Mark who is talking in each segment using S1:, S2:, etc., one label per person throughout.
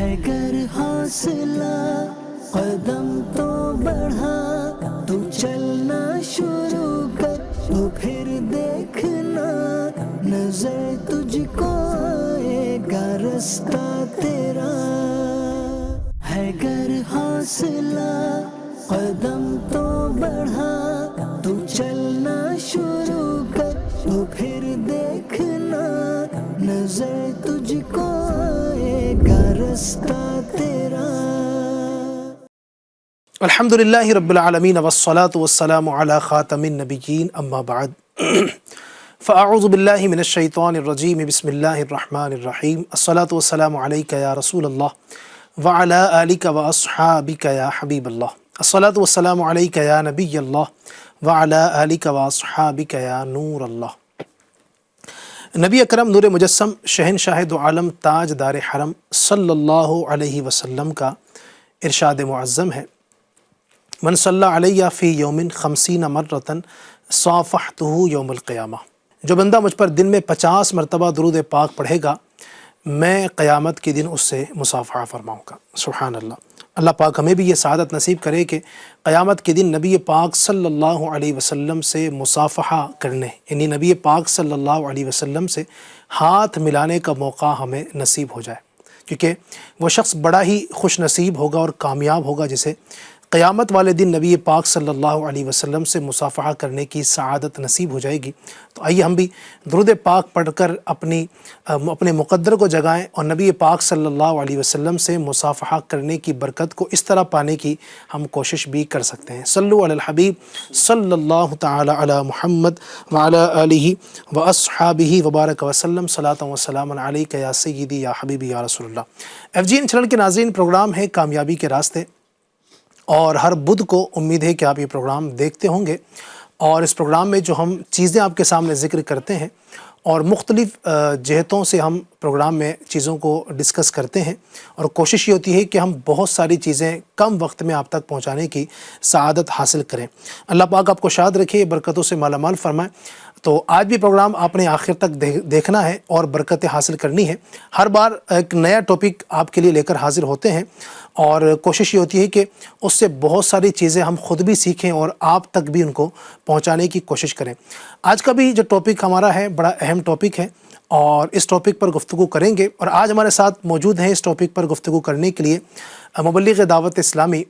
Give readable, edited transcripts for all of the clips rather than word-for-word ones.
S1: ہے گر حوصلہ قدم تو بڑھا، تو چلنا شروع کر تو پھر دیکھنا، نظر تجھ کو آئے گا رستہ تیرا۔ ہے گر حوصلہ قدم تو بڑھا، تو چلنا شروع کر تو پھر دیکھنا، نظر تجھ کو آئے گا رستہ تیرا۔
S2: الحمدللہ رب العالمین والصلاة والسلام علی خاتم النبیین اما بعد فاعوذ باللہ من الشیطان الرجیم بسم اللہ الرحمن الرحیم الصلاة والسلام علیک یا رسول اللہ وعلی آلک واصحابک یا حبیب اللہ الصلاة والسلام علیک یا نبی اللہ وعلی آلک واصحابک یا نور اللہ۔ نبی اکرم نور مجسم شہنشاہ دو عالم تاج دار حرم صلی اللہ علیہ وسلم کا ارشاد معظم ہے، من صلی علیہ فی یوم 50 مرتن صافحتہ یوم القیامہ، جو بندہ مجھ پر دن میں 50 مرتبہ درود پاک پڑھے گا میں قیامت کے دن اس سے مصافحہ فرماؤں گا۔ سبحان اللہ۔ اللہ پاک ہمیں بھی یہ سعادت نصیب کرے کہ قیامت کے دن نبی پاک صلی اللہ علیہ وسلم سے مصافحہ کرنے، یعنی نبی پاک صلی اللہ علیہ وسلم سے ہاتھ ملانے کا موقع ہمیں نصیب ہو جائے، کیونکہ وہ شخص بڑا ہی خوش نصیب ہوگا اور کامیاب ہوگا جسے قیامت والے دن نبی پاک صلی اللہ علیہ وسلم سے مصافحہ کرنے کی سعادت نصیب ہو جائے گی۔ تو آئیے ہم بھی درود پاک پڑھ کر اپنے مقدر کو جگائیں اور نبی پاک صلی اللہ علیہ وسلم سے مصافحہ کرنے کی برکت کو اس طرح پانے کی ہم کوشش بھی کر سکتے ہیں۔ صلو علی الحبیب صلی اللہ تعالی علی محمد وعلی آلہ واصحابہ وبارک وسلم، صلاۃ و سلام علیک یا سیدی یا حبیبی یا رسول اللہ۔ FGN چینل کے ناظرین، پروگرام ہے کامیابی کے راستے، اور ہر بدھ کو امید ہے کہ آپ یہ پروگرام دیکھتے ہوں گے، اور اس پروگرام میں جو ہم چیزیں آپ کے سامنے ذکر کرتے ہیں اور مختلف جہتوں سے ہم پروگرام میں چیزوں کو ڈسکس کرتے ہیں، اور کوشش یہ ہوتی ہے کہ ہم بہت ساری چیزیں کم وقت میں آپ تک پہنچانے کی سعادت حاصل کریں۔ اللہ پاک آپ کو شاد رکھے، برکتوں سے مالا مال فرمائے۔ تو آج بھی پروگرام آپ نے آخر تک دیکھنا ہے اور برکتیں حاصل کرنی ہے۔ ہر بار ایک نیا ٹاپک آپ کے لیے لے کر حاضر ہوتے ہیں، اور کوشش یہ ہوتی ہے کہ اس سے بہت ساری چیزیں ہم خود بھی سیکھیں اور آپ تک بھی ان کو پہنچانے کی کوشش کریں۔ آج کا بھی جو ٹاپک ہمارا ہے بڑا اہم ٹاپک ہے، اور اس ٹاپک پر گفتگو کریں گے، اور آج ہمارے ساتھ موجود ہیں اس ٹاپک پر گفتگو کرنے کے لیے مبلغ دعوت اسلامی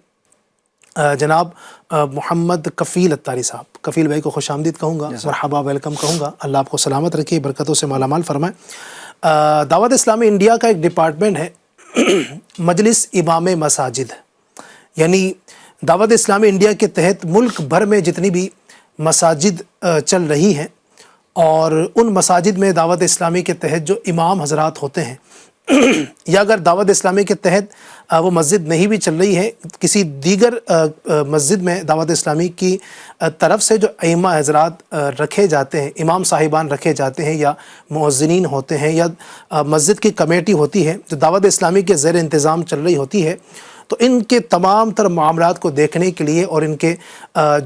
S2: جناب محمد کفیل اتاری صاحب۔ کفیل بھائی کو خوش آمدید کہوں گا، مرحبا، ویلکم کہوں گا۔ اللہ آپ کو سلامت رکھے، برکتوں سے مالا مال فرمائے۔ دعوت اسلامی انڈیا کا ایک ڈپارٹمنٹ ہے مجلس امام مساجد، یعنی دعوت اسلامی انڈیا کے تحت ملک بھر میں جتنی بھی مساجد چل رہی ہیں، اور ان مساجد میں دعوت اسلامی کے تحت جو امام حضرات ہوتے ہیں، یا اگر دعوت اسلامی کے تحت وہ مسجد نہیں بھی چل رہی ہے، کسی دیگر مسجد میں دعوت اسلامی کی طرف سے جو ائمہ حضرات رکھے جاتے ہیں، امام صاحبان رکھے جاتے ہیں، یا مؤذنین ہوتے ہیں، یا مسجد کی کمیٹی ہوتی ہے جو دعوت اسلامی کے زیر انتظام چل رہی ہوتی ہے، تو ان کے تمام تر معاملات کو دیکھنے کے لیے اور ان کے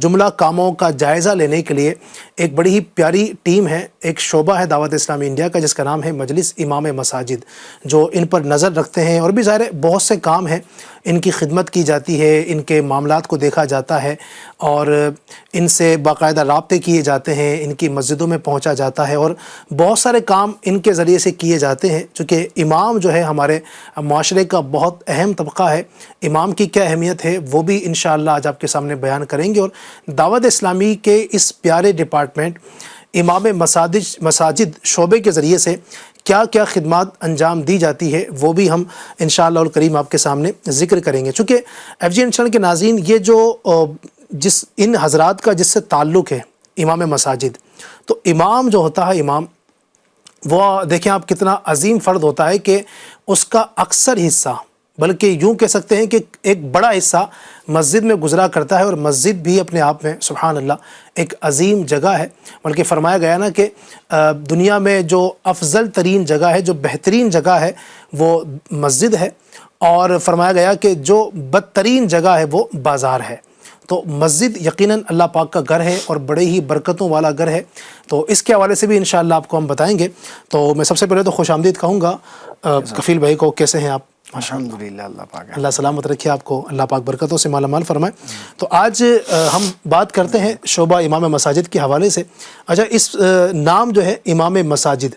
S2: جملہ کاموں کا جائزہ لینے کے لیے ایک بڑی ہی پیاری ٹیم ہے، ایک شعبہ ہے دعوت اسلامی انڈیا کا جس کا نام ہے مجلس امام مساجد، جو ان پر نظر رکھتے ہیں، اور بھی ظاہر بہت سے کام ہیں، ان کی خدمت کی جاتی ہے، ان کے معاملات کو دیکھا جاتا ہے، اور ان سے باقاعدہ رابطے کیے جاتے ہیں، ان کی مسجدوں میں پہنچا جاتا ہے، اور بہت سارے کام ان کے ذریعے سے کیے جاتے ہیں، چونکہ امام جو ہے ہمارے معاشرے کا بہت اہم طبقہ ہے۔ امام کی کیا اہمیت ہے وہ بھی انشاءاللہ آج آپ کے سامنے بیان کریں گے، اور دعوت اسلامی کے اس پیارے ڈپارٹمنٹ امام مساجد شعبے کے ذریعے سے کیا کیا خدمات انجام دی جاتی ہے وہ بھی ہم انشاءاللہ الکریم آپ کے سامنے ذکر کریں گے۔ چونکہ FGN چینل کے ناظرین، یہ جو ان حضرات کا جس سے تعلق ہے امام مساجد، تو امام جو ہوتا ہے، امام وہ دیکھیں آپ کتنا عظیم فرد ہوتا ہے کہ اس کا اکثر حصہ، بلکہ یوں کہہ سکتے ہیں کہ ایک بڑا حصہ مسجد میں گزرا کرتا ہے، اور مسجد بھی اپنے آپ میں سبحان اللہ ایک عظیم جگہ ہے۔ بلکہ فرمایا گیا نا کہ دنیا میں جو افضل ترین جگہ ہے، جو بہترین جگہ ہے وہ مسجد ہے، اور فرمایا گیا کہ جو بدترین جگہ ہے وہ بازار ہے۔ تو مسجد یقیناً اللہ پاک کا گھر ہے اور بڑے ہی برکتوں والا گھر ہے، تو اس کے حوالے سے بھی انشاءاللہ آپ کو ہم بتائیں گے۔ تو میں سب سے پہلے تو خوش آمدید کہوں گا کفیل بھائی کو، کیسے ہیں آپ؟
S3: الحمدللہ اللہ پاک
S2: اللہ سلامت رکھے آپ کو، اللہ پاک برکتوں سے مالا مال فرمائے۔ تو آج ہم بات کرتے ہیں شعبہ امام مساجد کے حوالے سے۔ اچھا، اس نام جو ہے امام مساجد،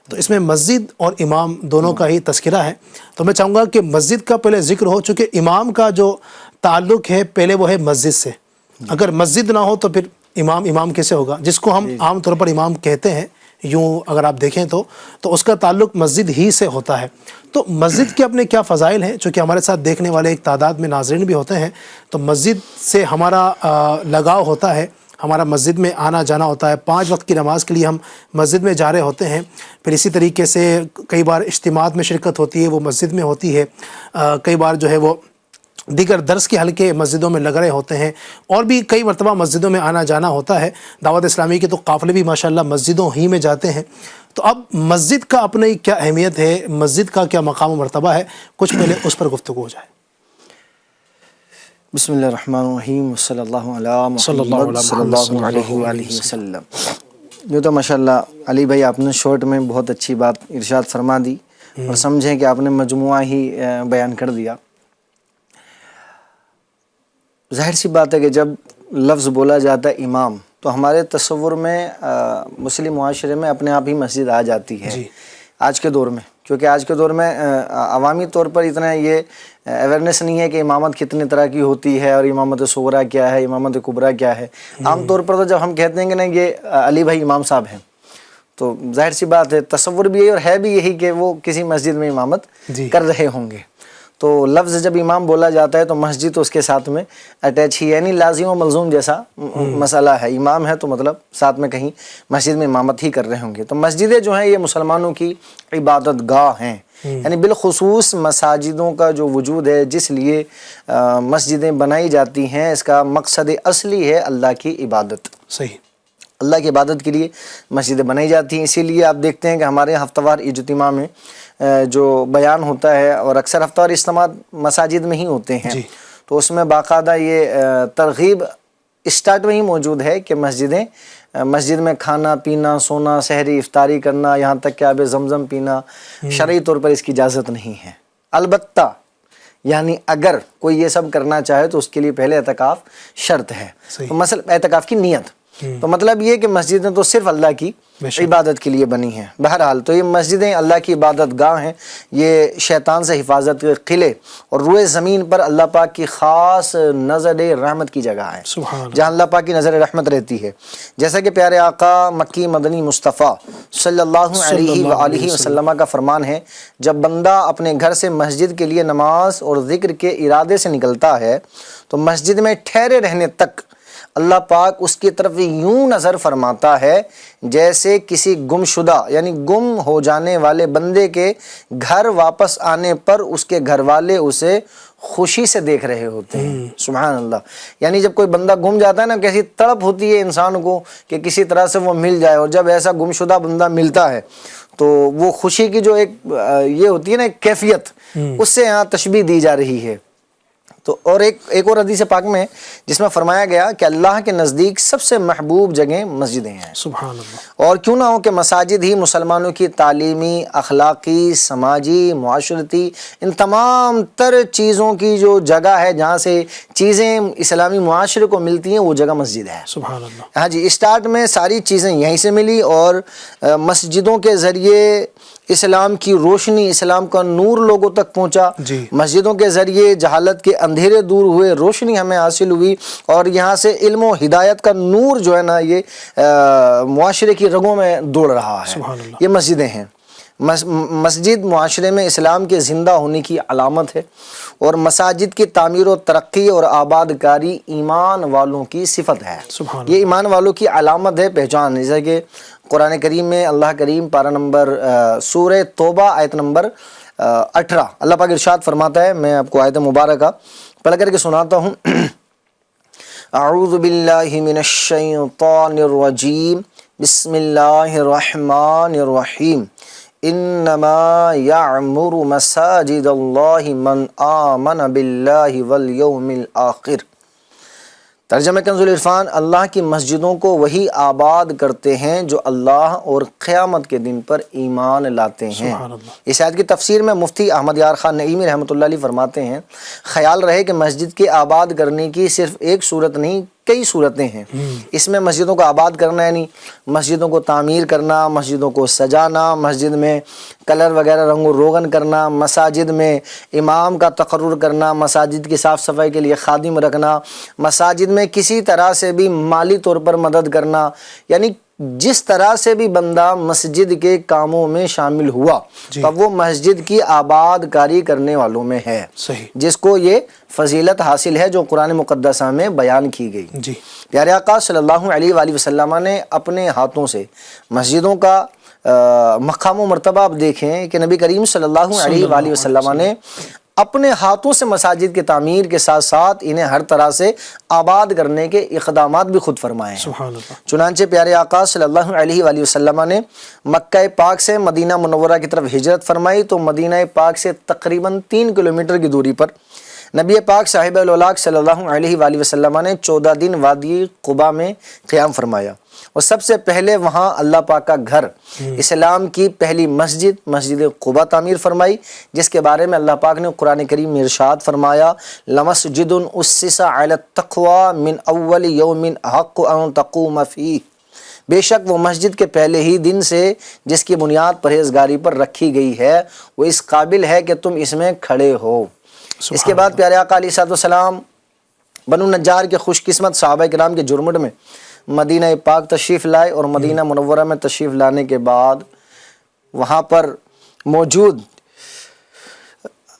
S2: تو اس میں مسجد اور امام دونوں کا ہی تذکرہ ہے، تو میں چاہوں گا کہ مسجد کا پہلے ذکر ہو، چونکہ امام کا جو تعلق ہے پہلے وہ ہے مسجد سے، اگر مسجد نہ ہو تو پھر امام کیسے ہوگا؟ جس کو ہم عام طور پر امام کہتے ہیں، یوں اگر آپ دیکھیں تو اس کا تعلق مسجد ہی سے ہوتا ہے۔ تو مسجد کے اپنے کیا فضائل ہیں؟ چونکہ ہمارے ساتھ دیکھنے والے ایک تعداد میں ناظرین بھی ہوتے ہیں، تو مسجد سے ہمارا لگاؤ ہوتا ہے، ہمارا مسجد میں آنا جانا ہوتا ہے، 5 وقت کی نماز کے لیے ہم مسجد میں جا رہے ہوتے ہیں، پھر اسی طریقے سے کئی بار اجتماعات میں شرکت ہوتی ہے، وہ مسجد میں ہوتی ہے، کئی بار جو ہے وہ دیگر درس کے حلقے مسجدوں میں لگ رہے ہوتے ہیں، اور بھی کئی مرتبہ مسجدوں میں آنا جانا ہوتا ہے۔ دعوت اسلامی کے تو قافلے بھی ماشاءاللہ مسجدوں ہی میں جاتے ہیں۔ تو اب مسجد کا اپنی کیا اہمیت ہے، مسجد کا کیا مقام و مرتبہ ہے، کچھ پہلے اس پر گفتگو ہو جائے۔
S3: بسم اللہ الرحمن الرحیم، صلی اللہ علیہ
S2: صلی اللہ
S3: محمد صلی اللہ علیہ وآلہ وسلم۔ یہ تو ماشاءاللہ علی بھائی آپ نے شارٹ میں بہت اچھی بات ارشاد فرما دی، اور سمجھیں کہ آپ نے مجموعہ ہی بیان کر دیا۔ ظاہر سی بات ہے کہ جب لفظ بولا جاتا ہے امام، تو ہمارے تصور میں مسلم معاشرے میں اپنے آپ ہی مسجد آ جاتی ہے آج کے دور میں، کیونکہ آج کے دور میں عوامی طور پر اتنا یہ اویئرنیس نہیں ہے کہ امامت کتنے طرح کی ہوتی ہے، اور امامت صغریٰ کیا ہے، امامت کبریٰ کیا ہے۔ عام طور پر تو جب ہم کہتے ہیں کہ نہیں یہ علی بھائی امام صاحب ہیں، تو ظاہر سی بات ہے تصور بھی یہی اور ہے بھی یہی کہ وہ کسی مسجد میں امامت کر رہے ہوں گے۔ تو لفظ جب امام بولا جاتا ہے تو مسجد تو اس کے ساتھ میں اٹیچ ہی ہے، یعنی لازم و ملزوم جیسا مسئلہ ہے۔ امام ہے تو مطلب ساتھ میں کہیں مسجد میں امامت ہی کر رہے ہوں گے۔ تو مسجدیں جو ہیں یہ مسلمانوں کی عبادت گاہ ہیں، یعنی بالخصوص مساجدوں کا جو وجود ہے، جس لیے مسجدیں بنائی جاتی ہیں، اس کا مقصد اصلی ہے اللہ کی عبادت۔
S2: صحیح،
S3: اللہ کی عبادت کے لیے مسجدیں بنائی جاتی ہیں۔ اسی لیے آپ دیکھتے ہیں کہ ہمارے ہفتہ وار اجتماع میں جو بیان ہوتا ہے، اور اکثر ہفتہ وار اجتماع مساجد میں ہی ہوتے ہیں، تو اس میں باقاعدہ یہ ترغیب اسٹارٹ میں ہی موجود ہے کہ مسجد میں کھانا پینا، سونا، سحری، افطاری کرنا، یہاں تک کہ آب زمزم پینا شرعی طور پر اس کی اجازت نہیں ہے۔ البتہ یعنی اگر کوئی یہ سب کرنا چاہے تو اس کے لیے پہلے اعتکاف شرط ہے، تو مثلا اعتکاف کی نیت، تو مطلب یہ کہ مسجدیں تو صرف اللہ کی عبادت کے لیے بنی ہیں۔ بہرحال تو یہ مسجدیں اللہ کی عبادت گاہ ہیں، یہ شیطان سے حفاظت کے قلعے، اور روئے زمین پر اللہ پاک کی خاص نظر رحمت کی جگہ ہے، جہاں اللہ پاک کی نظر رحمت رہتی ہے۔ جیسا کہ پیارے آقا مکی مدنی مصطفیٰ صلی اللہ علیہ وآلہ وسلم کا فرمان ہے، جب بندہ اپنے گھر سے مسجد کے لیے نماز اور ذکر کے ارادے سے نکلتا ہے تو مسجد میں ٹھہرے رہنے تک اللہ پاک اس کی طرف یوں نظر فرماتا ہے جیسے کسی گم شدہ یعنی گم ہو جانے والے بندے کے گھر واپس آنے پر اس کے گھر والے اسے خوشی سے دیکھ رہے ہوتے ہیں۔ سبحان اللہ، یعنی جب کوئی بندہ گم جاتا ہے نا، کیسی تڑپ ہوتی ہے انسان کو کہ کسی طرح سے وہ مل جائے، اور جب ایسا گم شدہ بندہ ملتا ہے تو وہ خوشی کی جو ایک یہ ہوتی ہے نا کیفیت، اس سے یہاں تشبیہ دی جا رہی ہے۔ تو اور ایک اور حدیث پاک میں جس میں فرمایا گیا کہ اللہ کے نزدیک سب سے محبوب جگہیں مسجدیں ہیں۔
S2: سبحان اللہ۔
S3: اور کیوں نہ ہو کہ مساجد ہی مسلمانوں کی تعلیمی، اخلاقی، سماجی، معاشرتی، ان تمام تر چیزوں کی جو جگہ ہے، جہاں سے چیزیں اسلامی معاشرے کو ملتی ہیں، وہ جگہ مسجد ہے۔
S2: سبحان اللہ۔
S3: ہاں جی، اسٹارٹ میں ساری چیزیں یہیں سے ملی، اور مسجدوں کے ذریعے اسلام کی روشنی، اسلام کا نور لوگوں تک پہنچا۔ مسجدوں کے ذریعے جہالت کے اندھیرے دور ہوئے، روشنی ہمیں حاصل ہوئی، اور یہاں سے علم و ہدایت کا نور جو ہے نا یہ معاشرے کی رگوں میں دوڑ رہا ہے۔ یہ مسجدیں ہیں۔ مسجد معاشرے میں اسلام کے زندہ ہونے کی علامت ہے، اور مساجد کی تعمیر و ترقی اور آباد کاری ایمان والوں کی صفت ہے۔ یہ ایمان والوں کی علامت ہے، پہچان، جیسے کہ قرآن کریم میں اللہ کریم پارہ نمبر سورہ توبہ آیت نمبر 18 اللہ پاک ارشاد فرماتا ہے، میں آپ کو آیت مبارکہ پڑھ کر کے سناتا ہوں۔ اعوذ باللہ من الشیطان الرجیم، بسم اللہ الرحمن الرحیم، انما یعمر مساجد اللہ من آمن باللہ والیوم الآخر۔ ترجمہ کنز العرفان، اللہ کی مسجدوں کو وہی آباد کرتے ہیں جو اللہ اور قیامت کے دن پر ایمان لاتے ہیں۔
S2: سبحان اللہ۔
S3: اس آیت کی تفسیر میں مفتی احمد یار خان نعیمی رحمۃ اللہ علیہ فرماتے ہیں، خیال رہے کہ مسجد کے آباد کرنے کی صرف ایک صورت نہیں، کئی صورتیں ہیں۔ اس میں مسجدوں کو آباد کرنا یعنی مسجدوں کو تعمیر کرنا، مسجدوں کو سجانا، مسجد میں کلر وغیرہ رنگ و روغن کرنا، مساجد میں امام کا تقرر کرنا، مساجد کی صاف صفائی کے لیے خادم رکھنا، مساجد میں کسی طرح سے بھی مالی طور پر مدد کرنا، یعنی جس طرح سے بھی بندہ مسجد کے کاموں میں شامل ہوا تب وہ مسجد کی آباد کاری کرنے والوں میں ہے،
S2: صحیح،
S3: جس کو یہ فضیلت حاصل ہے جو قرآن مقدسہ میں بیان کی گئی۔
S2: جی،
S3: پیارے آقا صلی اللہ علیہ وآلہ وسلم نے اپنے ہاتھوں سے مسجدوں کا مقام و مرتبہ آپ دیکھیں کہ نبی کریم صلی اللہ علیہ وآلہ وسلم نے اپنے ہاتھوں سے مساجد کی تعمیر کے ساتھ ساتھ انہیں ہر طرح سے آباد کرنے کے اقدامات بھی خود فرمائے ہیں۔
S2: سبحان اللہ۔
S3: چنانچہ پیارے آقا صلی اللہ علیہ وآلہ وسلم نے مکہ پاک سے مدینہ منورہ کی طرف ہجرت فرمائی تو مدینہ پاک سے تقریباً 3 کلومیٹر کی دوری پر نبی پاک صاحب الاولاق صلی اللہ علیہ وآلہ وسلم نے 14 دن وادی قباء میں قیام فرمایا، اور سب سے پہلے وہاں اللہ پاک کا گھر، اسلام کی پہلی مسجد، مسجد قباء تعمیر فرمائی، جس کے بارے میں اللہ پاک نے قرآن کریم میں ارشاد فرمایا، لَمَسْجِدٌ أُسِّسَ عَلَى التَّقْوَى مِنْ أَوَّلِ يَوْمٍ أَحَقُّ أَن تَقُومَ فِيهِ، بے شک وہ مسجد کے پہلے ہی دن سے جس کی بنیاد پرہیزگاری پر رکھی گئی ہے وہ اس قابل ہے کہ تم اس میں کھڑے ہو۔ اس کے بعد پیارے آقا علیہ السلام بنو نجار کے خوش قسمت صحابہ کرام کے جرمٹ میں مدینہ پاک تشریف لائے، اور مدینہ منورہ میں تشریف لانے کے بعد وہاں پر موجود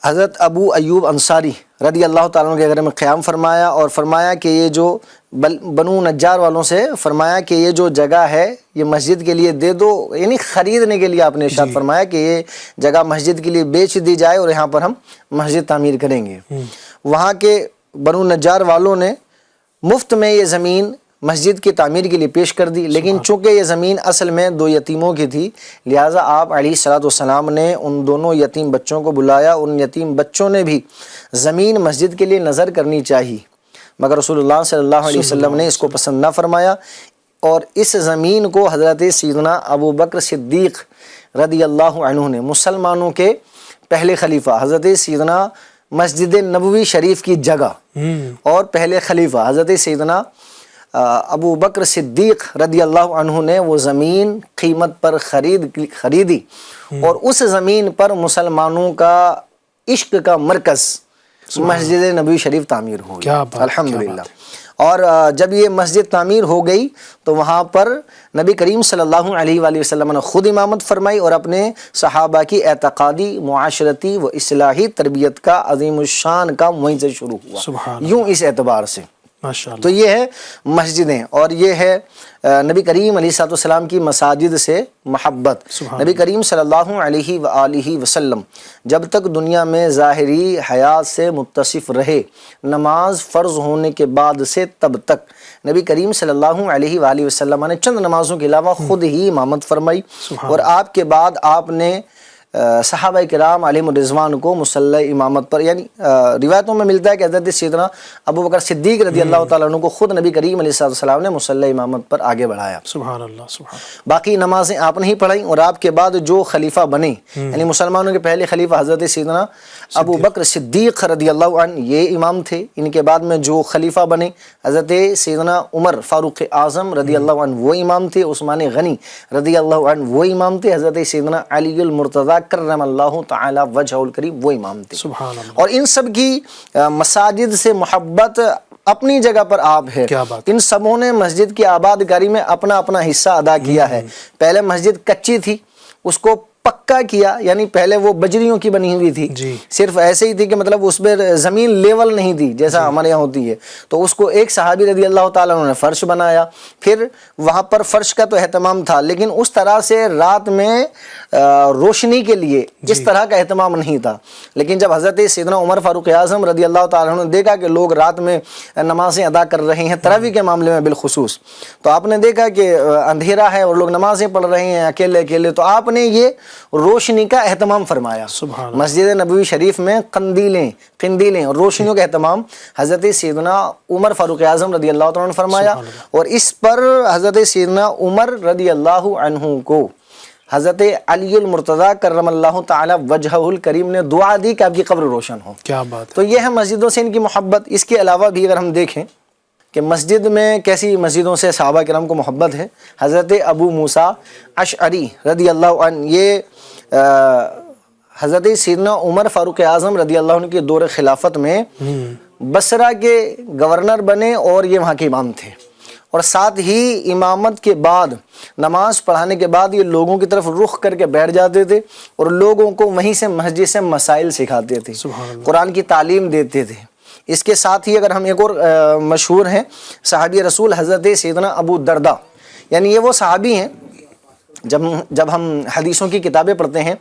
S3: حضرت ابو ایوب انصاری رضی اللہ تعالیٰ عنہ کے گھر میں قیام فرمایا، اور فرمایا کہ یہ جو بنو نجار والوں سے فرمایا کہ یہ جو جگہ ہے یہ مسجد کے لیے دے دو، یعنی خریدنے کے لیے آپ نے ارشاد فرمایا کہ یہ جگہ مسجد کے لیے بیچ دی جائے اور یہاں پر ہم مسجد تعمیر کریں گے۔ وہاں کے بنو نجار والوں نے مفت میں یہ زمین مسجد کی تعمیر کے لیے پیش کر دی، لیکن چونکہ یہ زمین اصل میں 2 یتیموں کی تھی لہٰذا آپ علیہ السلام نے ان دونوں یتیم بچوں کو بلایا، ان یتیم بچوں نے بھی زمین مسجد کے لیے نظر کرنی چاہی، مگر رسول اللہ صلی اللہ علیہ وسلم نے اس کو پسند نہ فرمایا، اور اس زمین کو حضرت سیدنا ابو بکر صدیق رضی اللہ عنہ نے، مسلمانوں کے پہلے خلیفہ، حضرت سیدنا مسجد نبوی شریف کی جگہ اور پہلے خلیفہ حضرت سیدنا ابو بکر صدیق رضی اللہ عنہ نے وہ زمین قیمت پر خریدی، اور اس زمین پر مسلمانوں کا عشق کا مرکز مسجد نبوی شریف تعمیر ہو گیا، الحمدللہ۔ اور جب یہ مسجد تعمیر ہو گئی تو وہاں پر نبی کریم صلی اللہ علیہ وآلہ وسلم نے خود امامت فرمائی، اور اپنے صحابہ کی اعتقادی، معاشرتی و اصلاحی تربیت کا عظیم الشان کا معجزہ شروع ہوا، یوں اس اعتبار سے۔ تو یہ ہے مسجدیں، اور یہ ہے نبی کریم علیہ السلام کی مساجد سے محبت۔ نبی کریم صلی اللہ علیہ وآلہ وسلم جب تک دنیا میں ظاہری حیات سے متصف رہے، نماز فرض ہونے کے بعد سے تب تک نبی کریم صلی اللہ علیہ وآلہ وسلم نے چند نمازوں کے علاوہ خود ہی امامت فرمائی، اور آپ کے بعد آپ نے صحابہ کرام علیہم الرضوان کو مصلی امامت پر، یعنی روایتوں میں ملتا ہے کہ حضرت سیدنا ابو بکر صدیق رضی اللہ تعالیٰ عنہ کو خود نبی کریم علیہ السلام نے مصلی امامت پر آگے بڑھایا۔
S2: سبحان اللہ، سبحان اللہ۔
S3: باقی نمازیں آپ نے ہی پڑھائیں، اور آپ کے بعد جو خلیفہ بنے، یعنی مسلمانوں کے پہلے خلیفہ حضرت سیدنا ابو بکر صدیق رضی اللہ عنہ یہ امام تھے، ان کے بعد میں جو خلیفہ بنے حضرت سیدنا عمر فاروق اعظم رضی اللہ عنہ وہ امام تھے، عثمان غنی رضی اللہ عنہ وہ امام تھے، حضرت سیدنا علی المرتضیٰ کرم اللہ تعالی وجہہ الکریم وہ امام تھے۔
S2: سبحان اللہ۔
S3: اور ان سب کی مساجد سے محبت اپنی جگہ پر آپ ہے، ان سبوں نے مسجد کی آباد کاری میں اپنا اپنا حصہ ادا کیا ہے۔ پہلے مسجد کچی تھی، اس کو پکا کیا، یعنی پہلے وہ بجریوں کی بنی ہوئی تھی، صرف ایسے ہی تھی کہ مطلب اس پہ زمین لیول نہیں تھی جیسا ہمارے یہاں ہوتی ہے، تو اس کو ایک صحابی رضی اللہ تعالیٰ عنہ نے فرش بنایا، پھر وہاں پر فرش کا تو اہتمام تھا، لیکن اس طرح سے رات میں روشنی کے لیے اس طرح کا اہتمام نہیں تھا، لیکن جب حضرت سیدنا عمر فاروق اعظم رضی اللہ تعالیٰ عنہ نے دیکھا کہ لوگ رات میں نمازیں ادا کر رہے ہیں، تراویح کے معاملے میں بالخصوص، تو آپ نے دیکھا کہ اندھیرا ہے اور لوگ نمازیں پڑھ رہے ہیں اکیلے اکیلے، تو آپ نے یہ روشنی کا اہتمام فرمایا۔ مسجد نبوی شریف میں قندیلیں اور روشنیوں کا اہتمام حضرت سیدنا عمر فاروق اعظم رضی اللہ تعالیٰ عنہ نے فرمایا، اور اس پر حضرت سیدنا عمر رضی اللہ عنہ کو حضرت علی المرتضیٰ کرم اللہ تعالی وجہہ الکریم نے دعا دی کہ آپ کی قبر روشن ہو۔
S2: کیا بات!
S3: تو یہ ہے مسجدوں سے ان کی محبت۔ اس کے علاوہ بھی اگر ہم دیکھیں کہ مسجد میں کیسی مسجدوں سے صحابہ کرام کو محبت ہے، حضرت ابو موسیٰ اشعری رضی اللہ عنہ، یہ حضرت سیدنا عمر فاروق اعظم رضی اللہ عنہ کے دور خلافت میں بصرہ کے گورنر بنے اور یہ وہاں کے امام تھے، اور ساتھ ہی امامت کے بعد نماز پڑھانے کے بعد یہ لوگوں کی طرف رخ کر کے بیٹھ جاتے تھے اور لوگوں کو وہیں سے مسجد سے مسائل سکھاتے تھے، قرآن کی تعلیم دیتے تھے۔ اس کے ساتھ ہی اگر ہم ایک اور مشہور ہیں صحابی رسول حضرت سیدنا ابو الدرداء، یعنی یہ وہ صحابی ہیں جب ہم حدیثوں کی کتابیں پڑھتے ہیں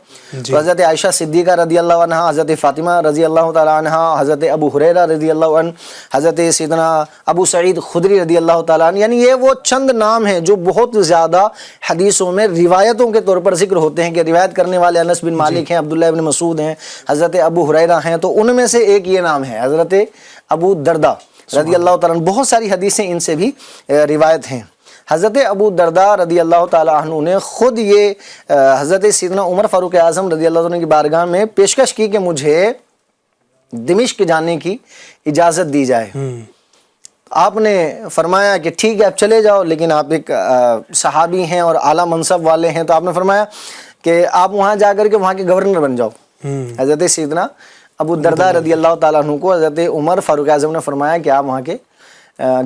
S3: تو حضرت عائشہ صدیقہ رضی اللہ عنہ، حضرت فاطمہ رضی اللہ تعالی عنہ، حضرت ابو ہریرہ رضی اللہ عنہ، حضرت سیدنا ابو سعید خدری رضی اللہ تعالی عنہ، یعنی یہ وہ چند نام ہیں جو بہت زیادہ حدیثوں میں روایتوں کے طور پر ذکر ہوتے ہیں کہ روایت کرنے والے انس بن مالک ہیں، عبداللہ بن مسعود ہیں، حضرت ابو ہریرہ ہیں، تو ان میں سے ایک یہ نام ہے حضرت ابو الدرداء رضی اللہ تعالی عنہ۔ بہت ساری حدیثیں ان سے بھی روایت ہیں۔ حضرت ابو الدرداء رضی اللہ تعالیٰ عنہ نے خود یہ حضرت سیدنا عمر فاروق اعظم رضی اللہ عنہ کی بارگاہ میں پیشکش کی کہ مجھے دمشق جانے کی اجازت دی جائے۔ آپ نے فرمایا کہ ٹھیک ہے آپ چلے جاؤ، لیکن آپ ایک صحابی ہیں اور اعلیٰ منصب والے ہیں، تو آپ نے فرمایا کہ آپ وہاں جا کر کے وہاں کے گورنر بن جاؤ۔ حضرت سیدنا ابو الدرداء رضی اللہ تعالیٰ عنہ کو حضرت عمر فاروق اعظم نے فرمایا کہ آپ وہاں کے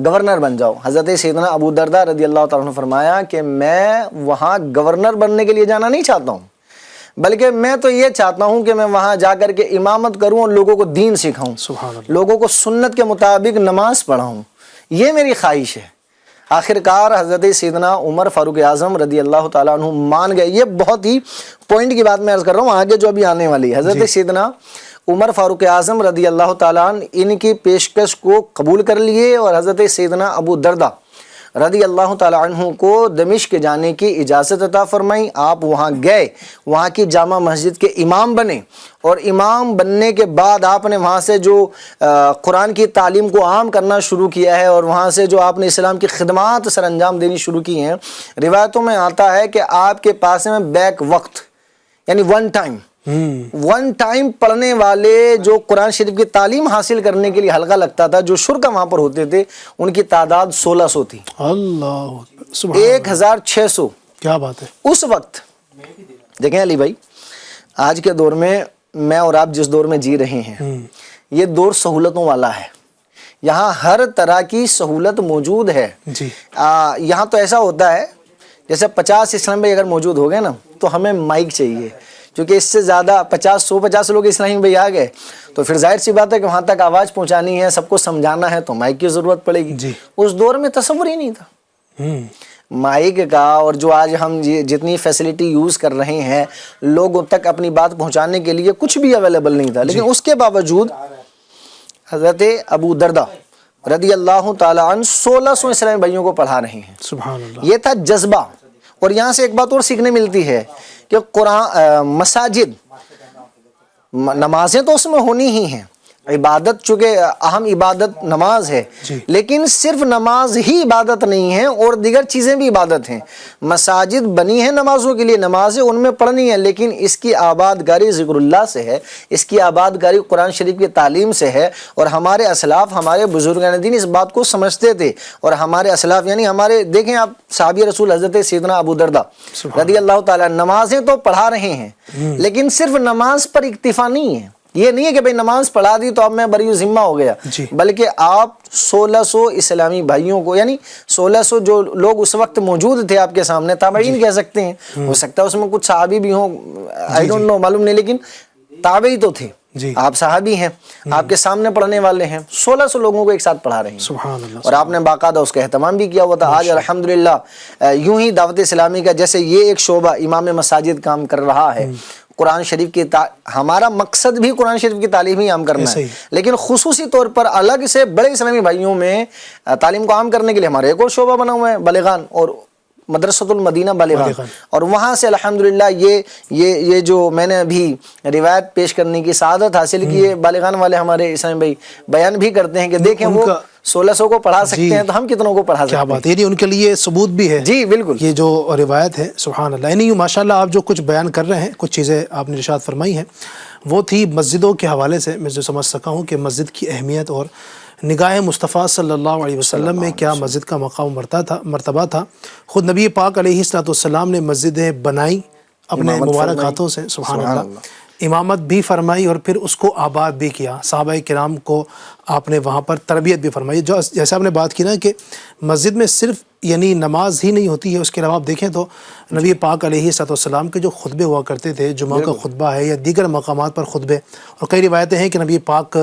S3: گورنر بن جاؤ۔ حضرت سیدنا ابو الدرداء رضی اللہ تعالیٰ عنہ نے فرمایا کہ میں وہاں گورنر بننے کے لیے جانا نہیں چاہتا ہوں، بلکہ میں تو یہ چاہتا ہوں کہ میں وہاں جا کر کے امامت کروں اور لوگوں کو دین سکھاؤں، لوگوں کو سنت کے مطابق نماز پڑھاؤں، یہ میری خواہش ہے۔ آخرکار حضرت سیدنا عمر فاروق اعظم رضی اللہ تعالیٰ عنہ مان گئے۔ یہ بہت ہی پوائنٹ کی بات میں عرض کر رہا ہوں، آگے جو ابھی آنے والی ہے۔ حضرت سیدنا عمر فاروق اعظم رضی اللہ تعالیٰ عنہ ان کی پیشکش کو قبول کر لیے اور حضرت سیدنا ابو الدرداء رضی اللہ تعالیٰ عنہ کو دمشق جانے کی اجازت عطا فرمائی۔ آپ وہاں گئے، وہاں کی جامع مسجد کے امام بنے، اور امام بننے کے بعد آپ نے وہاں سے جو قرآن کی تعلیم کو عام کرنا شروع کیا ہے، اور وہاں سے جو آپ نے اسلام کی خدمات سر انجام دینی شروع کی ہیں، روایتوں میں آتا ہے کہ آپ کے پاس میں بیک وقت یعنی ون ٹائم پڑھنے والے جو قرآن شریف کی تعلیم حاصل کرنے کے لیے حلقہ لگتا تھا، جو شرکا وہاں پر ہوتے تھے، ان کی تعداد 1600 تھی۔
S2: اللہ
S3: 1600۔
S2: کیا بات ہے!
S3: اس وقت دیکھیں علی بھائی، آج کے دور میں میں اور آپ جس دور میں جی رہے ہیں، یہ دور سہولتوں والا ہے۔ یہاں ہر طرح کی سہولت موجود ہے۔ یہاں تو ایسا ہوتا ہے جیسے 50 اسلام بھائی اگر موجود ہو گئے نا تو ہمیں مائک چاہیے، کیونکہ اس سے زیادہ 150 لوگ اسلام بھائی آ گئے تو پھر ظاہر سی بات ہے کہ وہاں تک آواز پہنچانی ہے، سب کو سمجھانا ہے، تو مائک کی ضرورت پڑے گی۔ اس دور میں تصور ہی نہیں تھا مائک کا، اور جو آج ہم جتنی فیسلٹی یوز کر رہے ہیں لوگوں تک اپنی بات پہنچانے کے لیے کچھ بھی اویلیبل نہیں تھا۔ لیکن اس کے باوجود حضرت ابو الدرداء رضی اللہ تعالیٰ عنہ 1600 اسلامی بھائیوں کو پڑھا رہے ہیں۔
S2: سبحان اللہ!
S3: یہ تھا جذبہ۔ اور یہاں سے ایک بات اور سیکھنے ملتی ہے کہ قرآن مساجد، نمازیں تو اس میں ہونی ہی ہیں، عبادت چونکہ اہم عبادت نماز ہے، لیکن صرف نماز ہی عبادت نہیں ہے، اور دیگر چیزیں بھی عبادت ہیں۔ مساجد بنی ہیں نمازوں کے لیے، نمازیں ان میں پڑھنی ہیں، لیکن اس کی آبادکاری ذکر اللہ سے ہے، اس کی آبادکاری قرآن شریف کی تعلیم سے ہے۔ اور ہمارے اسلاف، ہمارے بزرگان دین اس بات کو سمجھتے تھے، اور ہمارے اسلاف یعنی ہمارے، دیکھیں آپ صحابی رسول حضرت سیدنا ابو الدرداء رضی اللہ تعالیٰ، نمازیں تو پڑھا رہے ہیں لیکن صرف نماز پر اکتفا نہیں ہے۔ یہ نہیں ہے کہ بھئی نماز پڑھا دی تو اب میں بری ذمہ ہو گیا، بلکہ آپ 1600 اسلامی بھائیوں کو، یعنی 1600 جو لوگ اس وقت موجود تھے آپ کے سامنے، تابعین کہہ سکتے ہیں، ہو سکتا ہے اس میں کچھ صحابی بھی ہوں، آئی ڈونٹ نو، معلوم نہیں، لیکن تابعی تو تھے،
S2: جی
S3: آپ صحابی ہیں, آپ کے سامنے پڑھنے والے ہیں, 1600 لوگوں کو ایک ساتھ پڑھا رہے ہیں,
S2: سبحان اللہ.
S3: اور آپ نے باقاعدہ اس کا اہتمام بھی کیا ہوا تھا. آج الحمدللہ یوں ہی دعوت اسلامی کا جیسے یہ ایک شعبہ امام مساجد کام کر رہا ہے, قرآن شریف کی ہمارا مقصد بھی قرآن شریف کی تعلیم ہی عام کرنا ہے, لیکن خصوصی طور پر الگ سے بڑے اسلامی بھائیوں میں تعلیم کو عام کرنے کے لیے ہمارا ایک اور شعبہ بنا ہوا ہے, بالغان اور مدرسۃ المدینہ بالغان. اور وہاں سے الحمدللہ یہ جو میں نے ابھی روایت پیش کرنے کی سعادت حاصل کی ہے, بالغان والے ہمارے اسلامی بھائی بیان بھی کرتے ہیں کہ دیکھیں وہ 1600 کو پڑھا سکتے ہیں تو ہم کتنوں کو پڑھا سکتے ہیں.
S2: کیا بات ہے, یعنی ان کے لیے ثبوت بھی ہے.
S3: جی بالکل,
S2: یہ جو روایت ہے سبحان اللہ. یعنی ماشاءاللہ آپ جو کچھ بیان کر رہے ہیں, کچھ چیزیں آپ نے ارشاد فرمائی ہیں, وہ تھی مسجدوں کے حوالے سے. میں جو سمجھ سکا ہوں کہ مسجد کی اہمیت اور نگاہ مصطفیٰ صلی اللہ علیہ وسلم میں کیا مسجد کا مقام مرتبہ تھا. خود نبی پاک علیہ السلام نے مسجدیں بنائی اپنے مبارک ہاتھوں سے, سبحان اللہ, امامت بھی فرمائی اور پھر اس کو آباد بھی کیا. صحابہ کرام کو آپ نے وہاں پر تربیت بھی فرمائی. جو جیسے آپ نے بات کی نا کہ مسجد میں صرف یعنی نماز ہی نہیں ہوتی ہے, اس کے علاوہ آپ دیکھیں تو نبی پاک علیہ السلام کے جو خطبے ہوا کرتے تھے, جمعہ کا خطبہ ہے یا دیگر مقامات پر خطبے, اور کئی روایتیں ہیں کہ نبی پاک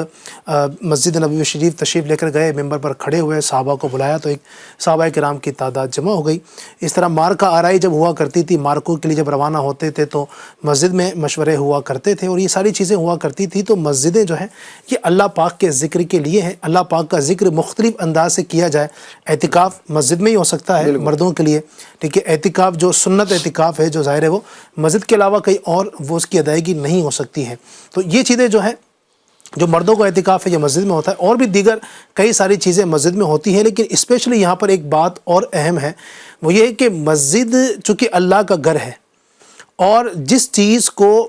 S2: مسجد نبوی شریف تشریف لے کر گئے, ممبر پر کھڑے ہوئے, صحابہ کو بلایا تو ایک صحابہ کرام کی تعداد جمع ہو گئی. اس طرح مارکہ آرائی جب ہوا کرتی تھی, مارکوں کے لیے جب روانہ ہوتے تھے تو مسجد میں مشورے ہوا کرتے تھے, اور یہ ساری چیزیں ہوا کرتی تھی. تو مسجدیں جو ہیں یہ اللہ پاک کے ذکر کے لیے ہیں. اللہ پاک کا ذکر مختلف انداز سے کیا جائے. اعتکاف مسجد میں ہی ہو سکتا ہے مردوں کے لیے, ٹھیک ہے. اعتکاف جو سنت اعتکاف ہے, جو ظاہر ہے وہ مسجد کے علاوہ کہیں اور وہ اس کی ادائیگی نہیں ہو سکتی ہے. تو یہ چیزیں جو ہیں, جو مردوں کو اعتکاف ہے یہ مسجد میں ہوتا ہے, اور بھی دیگر کئی ساری چیزیں مسجد میں ہوتی ہیں. لیکن اسپیشلی یہاں پر ایک بات اور اہم ہے, وہ یہ ہے کہ مسجد چونکہ اللہ کا گھر ہے, اور جس چیز کو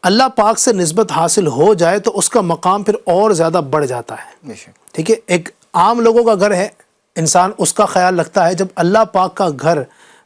S2: اللہ پاک سے نسبت حاصل ہو جائے تو اس کا مقام پھر اور زیادہ بڑھ جاتا ہے, ٹھیک ہے. ایک عام لوگوں کا گھر ہے, انسان اس کا خیال رکھتا ہے. جب اللہ پاک کا گھر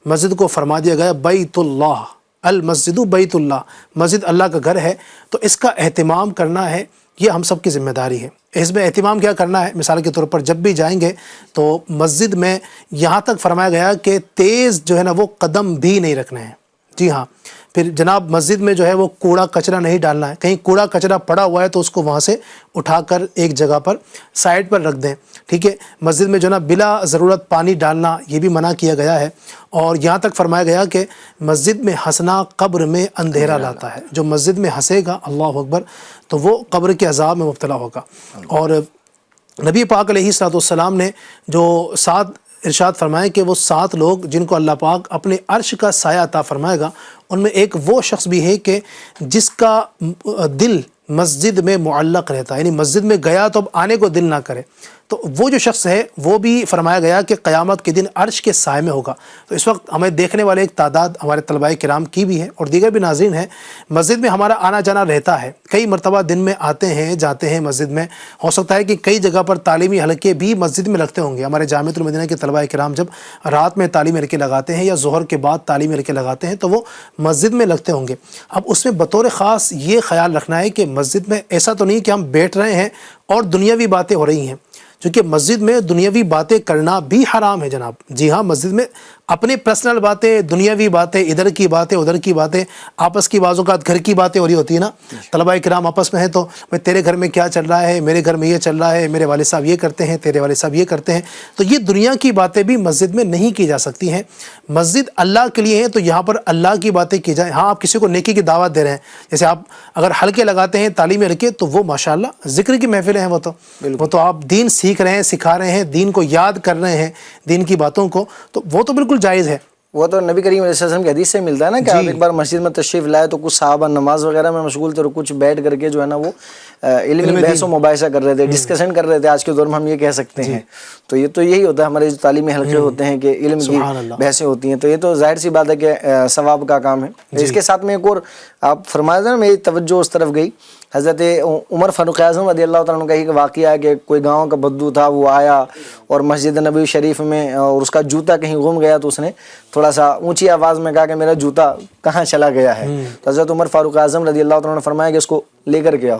S2: مسجد کو فرما دیا گیا بیت اللہ, المسجد بیت اللہ, مسجد اللہ کا گھر ہے, تو اس کا اہتمام کرنا ہے, یہ ہم سب کی ذمہ داری ہے. اس میں اہتمام کیا کرنا ہے, مثال کے طور پر جب بھی جائیں گے تو مسجد میں یہاں تک فرمایا گیا کہ تیز جو ہے نا وہ قدم بھی نہیں رکھنے ہیں. جی ہاں. پھر جناب مسجد میں جو ہے وہ کوڑا کچرا نہیں ڈالنا ہے. کہیں کوڑا کچرا پڑا ہوا ہے تو اس کو وہاں سے اٹھا کر ایک جگہ پر سائڈ پر رکھ دیں, ٹھیک ہے. مسجد میں جو نا بلا ضرورت پانی ڈالنا یہ بھی منع کیا گیا ہے. اور یہاں تک فرمایا گیا کہ مسجد میں ہنسنا قبر میں اندھیرا لاتا ہے. جو مسجد میں ہنسے گا, اللہ اکبر, تو وہ قبر کے عذاب میں مبتلا ہوگا. اور نبی پاک علیہ السلام نے جو 7 ارشاد فرمائے کہ وہ 7 لوگ جن کو اللہ پاک اپنے عرش کا سایہ عطا فرمائے گا, ان میں ایک وہ شخص بھی ہے کہ جس کا دل مسجد میں معلق رہتا ہے, یعنی مسجد میں گیا تو اب آنے کو دل نہ کرے. تو وہ جو شخص ہے وہ بھی فرمایا گیا کہ قیامت کے دن عرش کے سائے میں ہوگا. تو اس وقت ہمیں دیکھنے والے ایک تعداد ہمارے طلباء کرام کی بھی ہے اور دیگر بھی ناظرین ہیں. مسجد میں ہمارا آنا جانا رہتا ہے, کئی مرتبہ دن میں آتے ہیں جاتے ہیں مسجد میں. ہو سکتا ہے کہ کئی جگہ پر تعلیمی حلقے بھی مسجد میں لگتے ہوں گے. ہمارے جامعۃ المدینہ کے طلباء کرام جب رات میں تعلیمی حلقے لگاتے ہیں یا ظہر کے بعد تعلیمی حلقے لگاتے ہیں تو وہ مسجد میں لگتے ہوں گے. اب اس میں بطور خاص یہ خیال رکھنا ہے کہ مسجد میں ایسا تو نہیں کہ ہم بیٹھ رہے ہیں اور دنیاوی باتیں ہو رہی ہیں, چونکہ مسجد میں دنیاوی باتیں کرنا بھی حرام ہے جناب. جی ہاں, مسجد میں اپنی پرسنل باتیں, دنیاوی باتیں, ادھر کی باتیں ادھر کی باتیں, آپس کی بعض اوقات گھر کی باتیں ہو رہی ہوتی ہے نا. طلباء کرام آپس میں ہیں تو بھائی تیرے گھر میں کیا چل رہا ہے, میرے گھر میں یہ چل رہا ہے, میرے والد صاحب یہ کرتے ہیں, تیرے والد صاحب یہ کرتے ہیں. تو یہ دنیا کی باتیں بھی مسجد میں نہیں کی جا سکتی ہیں. مسجد اللہ کے لیے ہے تو یہاں پر اللہ کی باتیں کی جائیں. ہاں, آپ کسی کو نیکی کی دعوت دے رہے ہیں, جیسے آپ اگر حلقے لگاتے ہیں تعلیمی حلقے تو وہ ماشاءاللہ ذکر کی محفلیں ہیں, وہ تو آپ دین سیکھ رہے ہیں, سکھا رہے ہیں, دین کو یاد کر رہے ہیں, دین کی باتوں کو, تو وہ تو بالکل جائز ہے.
S3: وہ تو نبی کریم علیہ السلام کی حدیث سے ملتا ہے نا کہ آپ ایک بار مسجد میں تشریف لائے تو کچھ صحابہ نماز وغیرہ میں مشغول تھے اور کچھ بیٹھ کر کے جو ہے نا وہ علمی بحث و مباحثہ کر رہے تھے, ڈسکشن کر رہے تھے. آج کے دور میں ہم یہ کہہ سکتے ہیں. تو یہ تو یہی ہوتا ہے ہمارے جو تعلیمی حلقے ہوتے ہیں کہ علم کی بحثیں ہوتی ہیں. تو یہ تو ظاہر سی بات ہے کہ ثواب کا کام ہے. اس کے ساتھ میں ایک اور آپ فرما دیں نا, میری توجہ اس طرف گئی. حضرت عمر فاروق اعظم رضی اللہ تعالیٰ عنہ کا ایک واقعہ ہے کہ کوئی گاؤں کا بدو تھا, وہ آیا اور مسجد نبوی شریف میں اور اس کا جوتا کہیں گم گیا تو اس نے تھوڑا سا اونچی آواز میں کہا کہ میرا جوتا کہاں چلا گیا ہے. تو حضرت عمر فاروق اعظم رضی اللہ تعالیٰ نے فرمایا کہ اس کو لے کر کے آؤ.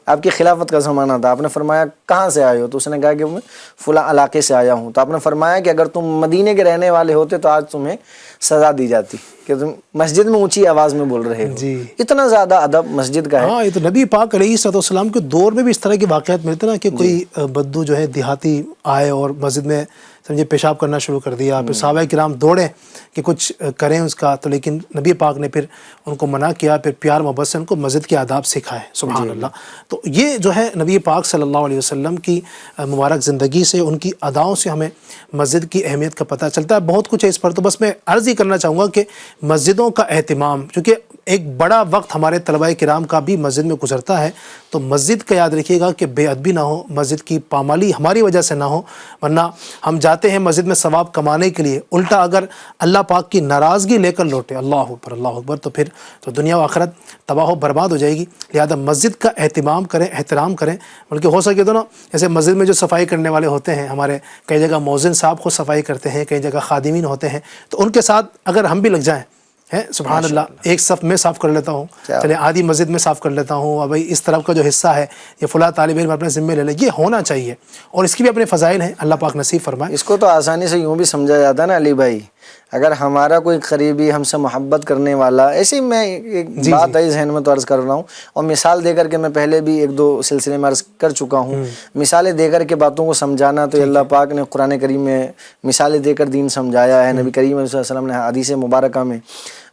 S3: آپ کی خلافت کا زمانہ تھا. آپ نے فرمایا کہاں سے آئے ہو؟ تو اس نے کہا کہ میں فلاں علاقے سے آیا ہوں. تو آپ نے فرمایا کہ اگر تم مدینے کے رہنے والے ہوتے تو آج تمہیں سزا دی جاتی. کہ تم مسجد میں اونچی آواز میں بول رہے ہو.
S2: جی
S3: اتنا زیادہ ادب مسجد کا ہے.
S2: ہاں، یہ تو نبی پاک علیہ الصلوۃ والسلام کے دور میں بھی اس طرح کے واقعات ملتے نا کہ کوئی بدو جو ہے دیہاتی آئے اور مسجد میں سمجھے پیشاب کرنا شروع کر دیا. پھر صحابہ کرام دوڑے کہ کچھ کریں اس کا، تو لیکن نبی پاک نے پھر ان کو منع کیا، پھر پیار محبت سے ان کو مسجد کے آداب سکھائے. سبحان اللہ. تو یہ جو ہے نبی پاک صلی اللہ علیہ وسلم کی مبارک زندگی سے، ان کی اداؤں سے ہمیں مسجد کی اہمیت کا پتہ چلتا ہے. بہت کچھ ہے اس پر، تو بس میں عرض ہی کرنا چاہوں گا کہ مسجدوں کا اہتمام، چونکہ ایک بڑا وقت ہمارے طلباء کرام کا بھی مسجد میں گزرتا ہے، تو مسجد کا یاد رکھیے گا کہ بے ادبی نہ ہو، مسجد کی پامالی ہماری وجہ سے نہ ہو. ورنہ ہم جاتے ہیں مسجد میں ثواب کمانے کے لیے، الٹا اگر اللہ پاک کی ناراضگی لے کر لوٹے، اللہ اکبر اللہ اکبر، تو پھر تو دنیا و آخرت تباہ و برباد ہو جائے گی. لہذا مسجد کا اہتمام کریں، احترام کریں. بلکہ ہو سکے تو نا، جیسے مسجد میں جو صفائی کرنے والے ہوتے ہیں، ہمارے کئی جگہ مؤذن صاحب خود صفائی کرتے ہیں، کئی جگہ خادمین ہوتے ہیں، تو ان کے ساتھ اگر ہم بھی لگ جائیں، ہے سبحان اللہ، ایک صف میں صاف کر لیتا ہوں، چلے آدھی مسجد میں صاف کر لیتا ہوں، اور بھائی اس طرف کا جو حصہ ہے یہ فلاں طالب علم اپنے ذمے لے لے. یہ ہونا چاہیے، اور اس کی بھی اپنے فضائل ہیں، اللہ پاک نصیب فرمائے.
S3: اس کو تو آسانی سے یوں بھی سمجھا جاتا ہے نا علی بھائی، اگر ہمارا کوئی قریبی ہم سے محبت کرنے والا، ایسی میں ایک بات ہے ذہن میں تو عرض کر رہا ہوں، اور مثال دے کر کے میں پہلے بھی ایک دو سلسلے میں عرض کر چکا ہوں. مثالیں دے کر کے باتوں کو سمجھانا، تو اللہ پاک نے قرآن کریم میں مثالیں دے کر دین سمجھایا ہے. نبی کریم صلی اللہ علیہ وسلم نے حدیث مبارکہ میں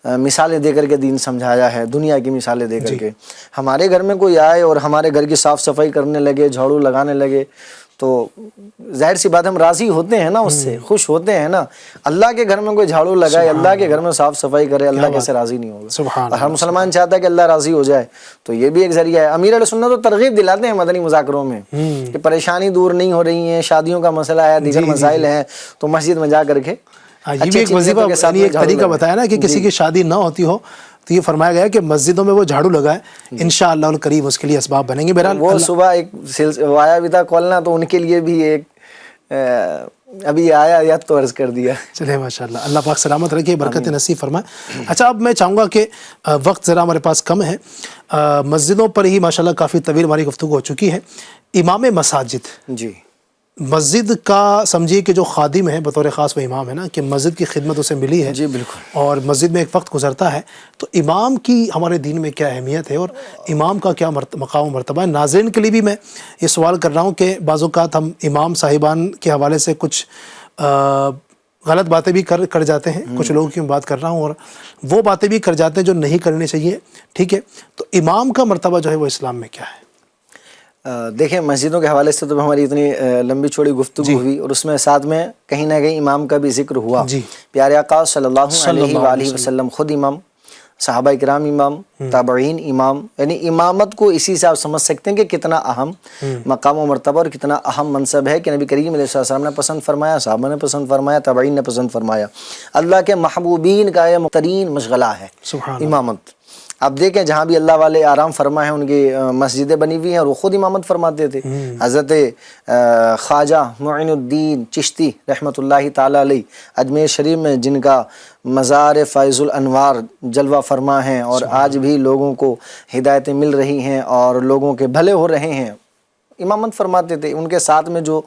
S3: مثالیں دے کر کے دین سمجھایا ہے، دنیا کی مثالیں دے کر کے. ہمارے گھر میں کوئی آئے اور ہمارے گھر کی صاف صفائی کرنے لگے، جھاڑو لگانے لگے، تو ظاہر سی بات ہم راضی ہوتے ہیں نا، اس سے خوش ہوتے ہیں نا. اللہ کے گھر میں کوئی جھاڑو لگائے، اللہ کے گھر میں صاف صفائی کرے، اللہ کیسے راضی نہیں ہوگا؟ اور ہر مسلمان چاہتا ہے کہ اللہ راضی ہو جائے. تو یہ بھی ایک ذریعہ ہے. امیر علیہ سنت تو ترغیب دلاتے ہیں مدنی مذاکروں میں کہ پریشانی دور نہیں ہو رہی ہیں، شادیوں کا مسئلہ ہے، دیگر مسائل ہیں، تو مسجد میں جا کر کے
S2: یہ بھی ایک وظیفہ، ایک طریقہ بتایا نا کہ کسی کی شادی نہ ہوتی ہو تو یہ فرمایا گیا کہ مسجدوں میں وہ جھاڑو لگائے، انشاءاللہ الکریم اس کے لیے اسباب بنیں گے. بہرحال
S3: وہ صبح ایک آیا بھی تھا کھولنا، تو ان کے لیے بھی ایک ابھی آیا یاد تو عرض کر دیا.
S2: چلے ماشاءاللہ، اللہ پاک سلامت رکھے، برکت نصیب فرمائے. اچھا، اب میں چاہوں گا کہ وقت ذرا ہمارے پاس کم ہے، مسجدوں پر ہی ماشاءاللہ کافی طویل ہماری گفتگو ہو چکی ہے. امام مساجد،
S3: جی،
S2: مسجد کا سمجھیے کہ جو خادم ہے بطور خاص وہ امام ہے نا، کہ مسجد کی خدمت اسے ملی ہے.
S3: جی بالکل.
S2: اور مسجد میں ایک وقت گزرتا ہے، تو امام کی ہمارے دین میں کیا اہمیت ہے اور امام کا کیا مقام و مرتبہ ہے؟ ناظرین کے لیے بھی میں یہ سوال کر رہا ہوں کہ بعض اوقات ہم امام صاحبان کے حوالے سے کچھ غلط باتیں بھی کر جاتے ہیں. کچھ لوگوں کی میں بات کر رہا ہوں، اور وہ باتیں بھی کر جاتے ہیں جو نہیں کرنی چاہیے. ٹھیک ہے، تو امام کا مرتبہ جو ہے وہ اسلام میں کیا ہے؟
S3: دیکھیں، مسجدوں کے حوالے سے تو ہماری اتنی لمبی چوڑی گفتگو ہوئی، اور اس میں ساتھ میں کہیں نہ کہیں امام کا بھی ذکر ہوا. پیارے آقا صلی اللہ علیہ وآلہ وسلم خود امام، صحابہ کرام امام، تابعین امام، یعنی امامت کو اسی سے آپ سمجھ سکتے ہیں کہ کتنا اہم مقام و مرتبہ اور کتنا اہم منصب ہے کہ نبی کریم علیہ السلام نے پسند فرمایا، صحابہ نے پسند فرمایا، تابعین نے پسند فرمایا. اللہ کے محبوبین کا یہ مقترین مشغلہ ہے امامت. آپ دیکھیں جہاں بھی اللہ والے آرام فرما ہے، ان کی مسجدیں بنی ہوئی ہیں اور وہ خود امامت فرماتے تھے. حضرت خواجہ معین الدین چشتی رحمۃ اللہ تعالیٰ علیہ اجمیر شریف میں، جن کا مزار فیض الانوار جلوہ فرما ہیں، اور آج بھی لوگوں کو ہدایتیں مل رہی ہیں اور لوگوں کے بھلے ہو رہے ہیں، امامت فرماتے تھے. ان کے ساتھ میں جو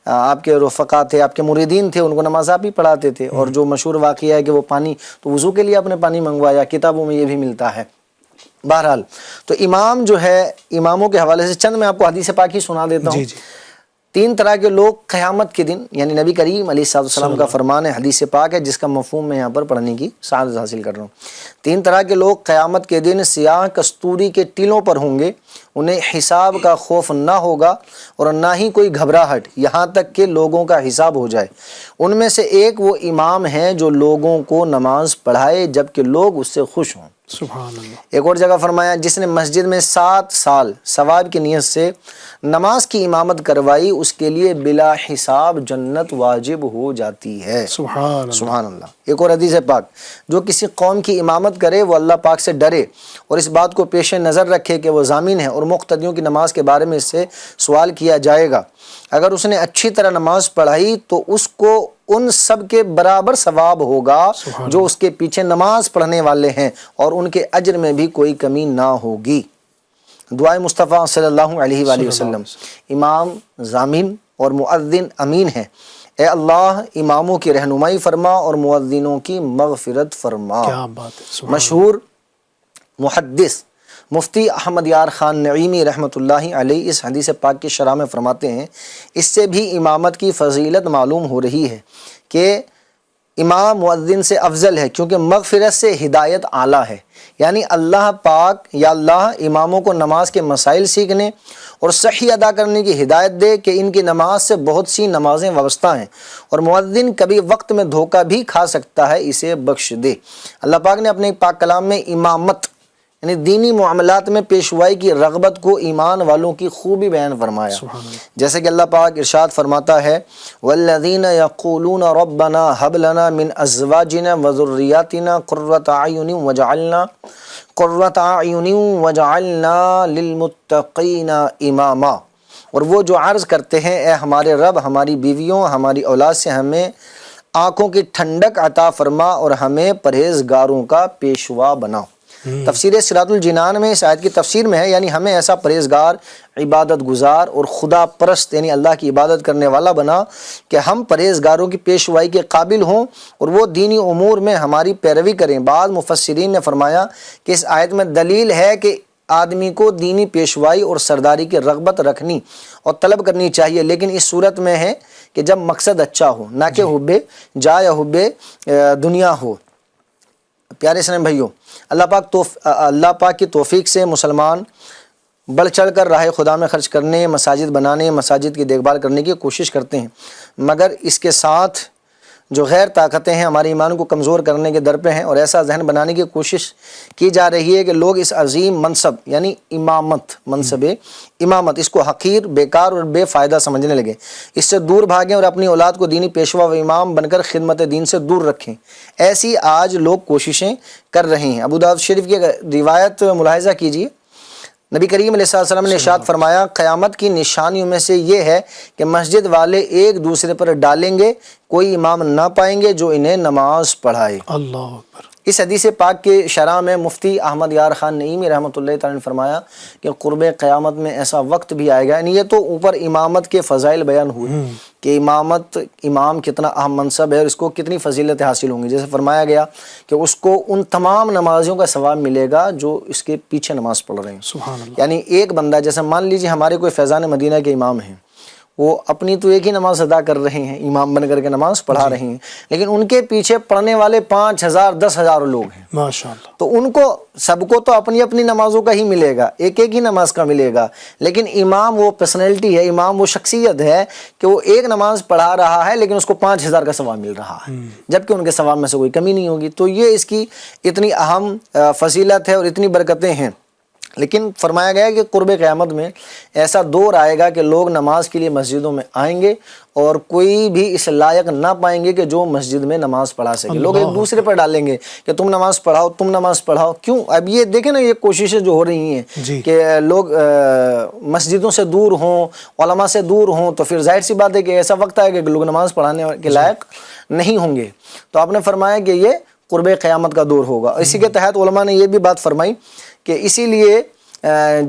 S3: آپ کے رفقا تھے، آپ کے مریدین تھے، ان کو نماز آپ ہی پڑھاتے تھے. اور جو مشہور واقعہ ہے کہ وہ پانی تو وضو کے لیے آپ نے پانی منگوایا، کتابوں میں یہ بھی ملتا ہے. بہرحال تو امام جو ہے، اماموں کے حوالے سے چند میں آپ کو حدیث پاک ہی سنا دیتا ہوں. 3 طرح کے لوگ قیامت کے دن، یعنی نبی کریم علیہ السلام کا فرمان ہے، حدیث پاک ہے، جس کا مفہوم میں یہاں پر پڑھنے کی سعادت حاصل کر رہا ہوں. 3 طرح کے لوگ قیامت کے دن سیاہ کستوری کے ٹیلوں پر ہوں گے. انہیں حساب کا خوف نہ ہوگا اور نہ ہی کوئی گھبراہٹ، یہاں تک کہ لوگوں کا حساب ہو جائے. ان میں سے ایک وہ امام ہے جو لوگوں کو نماز پڑھائے جبکہ لوگ اس سے خوش ہوں.
S2: سبحان اللہ.
S3: ایک اور جگہ فرمایا، جس نے مسجد میں 7 سال ثواب کی نیت سے نماز کی امامت کروائی، اس کے لیے بلا حساب جنت واجب ہو جاتی ہے. سبحان اللہ. ایک اور حدیث پاک، جو کسی قوم کی امامت کرے وہ اللہ پاک سے ڈرے اور اس بات کو پیش نظر رکھے کہ وہ ضامن ہے اور مقتدیوں کی نماز کے بارے میں اس سے سوال کیا جائے گا. اگر اس نے اچھی طرح نماز پڑھائی تو اس کو ان سب کے برابر ثواب ہوگا جو اس کے پیچھے نماز پڑھنے والے ہیں، اور ان کے اجر میں بھی کوئی کمی نہ ہوگی. دعائے مصطفیٰ صلی اللہ علیہ وآلہ وسلم. امام ضامن اور مؤذن امین ہے. اے اللہ اماموں کی رہنمائی فرما اور مؤذنوں کی مغفرت فرما۔
S2: کیا بات ہے، سبحان
S3: مشہور محدث مفتی احمد یار خان نعیمی رحمۃ اللہ علیہ اس حدیث پاک کی شرح میں فرماتے ہیں، اس سے بھی امامت کی فضیلت معلوم ہو رہی ہے کہ امام مؤذن سے افضل ہے، کیونکہ مغفرت سے ہدایت اعلیٰ ہے۔ یعنی اللہ پاک یا اللہ اماموں کو نماز کے مسائل سیکھنے اور صحیح ادا کرنے کی ہدایت دے کہ ان کی نماز سے بہت سی نمازیں وابستہ ہیں اور مؤذن کبھی وقت میں دھوکہ بھی کھا سکتا ہے، اسے بخش دے۔ اللہ پاک نے اپنے پاک کلام میں امامت یعنی دینی معاملات میں پیشوائی کی رغبت کو ایمان والوں کی خوبی بیان فرمایا، جیسے کہ اللہ پاک ارشاد فرماتا ہے والذین یقولون ربنا هب لنا من ازواجنا وذریاتنا قرۃ اعین وجعلنا للمتقین اماما، اور وہ جو عرض کرتے ہیں اے ہمارے رب ہماری بیویوں ہماری اولاد سے ہمیں آنکھوں کی ٹھنڈک عطا فرما اور ہمیں پرہیزگاروں کا پیشوا بنا۔ تفسیر صراط الجنان میں اس آیت کی تفسیر میں ہے، یعنی ہمیں ایسا پرہیزگار، عبادت گزار اور خدا پرست یعنی اللہ کی عبادت کرنے والا بنا کہ ہم پرہیزگاروں کی پیشوائی کے قابل ہوں اور وہ دینی امور میں ہماری پیروی کریں۔ بعض مفسرین نے فرمایا کہ اس آیت میں دلیل ہے کہ آدمی کو دینی پیشوائی اور سرداری کی رغبت رکھنی اور طلب کرنی چاہیے، لیکن اس صورت میں ہے کہ جب مقصد اچھا ہو، نہ کہ حب جا یا حب دنیا ہو۔ پیارے اسلام بھائیوں، اللہ پاک کی توفیق سے مسلمان بڑھ چڑھ کر راہ خدا میں خرچ کرنے، مساجد بنانے، مساجد کی دیکھ بھال کرنے کی کوشش کرتے ہیں، مگر اس کے ساتھ جو غیر طاقتیں ہیں ہمارے ایمان کو کمزور کرنے کے در پہ ہیں، اور ایسا ذہن بنانے کی کوشش کی جا رہی ہے کہ لوگ اس عظیم منصب یعنی منصب امامت اس کو حقیر، بیکار اور بے فائدہ سمجھنے لگے، اس سے دور بھاگیں اور اپنی اولاد کو دینی پیشوا و امام بن کر خدمت دین سے دور رکھیں۔ ایسی آج لوگ کوششیں کر رہے ہیں۔ ابو داؤد شریف کی روایت ملاحظہ کیجیے، نبی کریم علیہ السلام نے ارشاد فرمایا قیامت کی نشانیوں میں سے یہ ہے کہ مسجد والے ایک دوسرے پر ڈالیں گے، کوئی امام نہ پائیں گے جو انہیں نماز پڑھائے۔
S2: اللہ اکبر۔
S3: اس حدیث پاک کے شرح میں مفتی احمد یار خان نعیمی رحمۃ اللہ تعالی نے فرمایا کہ قرب قیامت میں ایسا وقت بھی آئے گا، یعنی یہ تو اوپر امامت کے فضائل بیان ہوئے کہ امام کتنا اہم منصب ہے اور اس کو کتنی فضیلت حاصل ہوں گی، جیسے فرمایا گیا کہ اس کو ان تمام نمازیوں کا ثواب ملے گا جو اس کے پیچھے نماز پڑھ رہے ہیں۔
S2: سبحان اللہ۔
S3: یعنی ایک بندہ، جیسے مان لیجیے ہمارے کوئی فیضان مدینہ کے امام ہیں، وہ اپنی تو ایک ہی نماز ادا کر رہے ہیں، امام بن کر کے نماز پڑھا رہے ہیں، لیکن ان کے پیچھے پڑھنے والے 5000 10,000 لوگ ہیں،
S2: ماشاءاللہ۔
S3: تو ان کو سب کو تو اپنی اپنی نمازوں کا ہی ملے گا، ایک ایک ہی نماز کا ملے گا، لیکن امام وہ پرسنالٹی ہے، امام وہ شخصیت ہے کہ وہ ایک نماز پڑھا رہا ہے لیکن اس کو 5000 کا ثواب مل رہا ہے، جبکہ ان کے ثواب میں سے کوئی کمی نہیں ہوگی۔ تو یہ اس کی اتنی اہم فضیلت ہے اور اتنی برکتیں ہیں۔ لیکن فرمایا گیا کہ قرب قیامت میں ایسا دور آئے گا کہ لوگ نماز کے لیے مسجدوں میں آئیں گے اور کوئی بھی اس لائق نہ پائیں گے کہ جو مسجد میں نماز پڑھا سکے، لوگ ایک دوسرے پر ڈالیں گے کہ تم نماز پڑھاؤ، تم نماز پڑھاؤ۔ کیوں؟ اب یہ دیکھیں نا، یہ کوششیں جو ہو رہی ہیں کہ لوگ مسجدوں سے دور ہوں، علماء سے دور ہوں، تو پھر ظاہر سی بات ہے کہ ایسا وقت آئے گا کہ لوگ نماز پڑھانے کے لائق نہیں ہوں گے۔ تو آپ نے فرمایا کہ یہ قرب قیامت کا دور ہوگا۔ اسی کے تحت علماء نے یہ بھی بات فرمائی کہ اسی لیے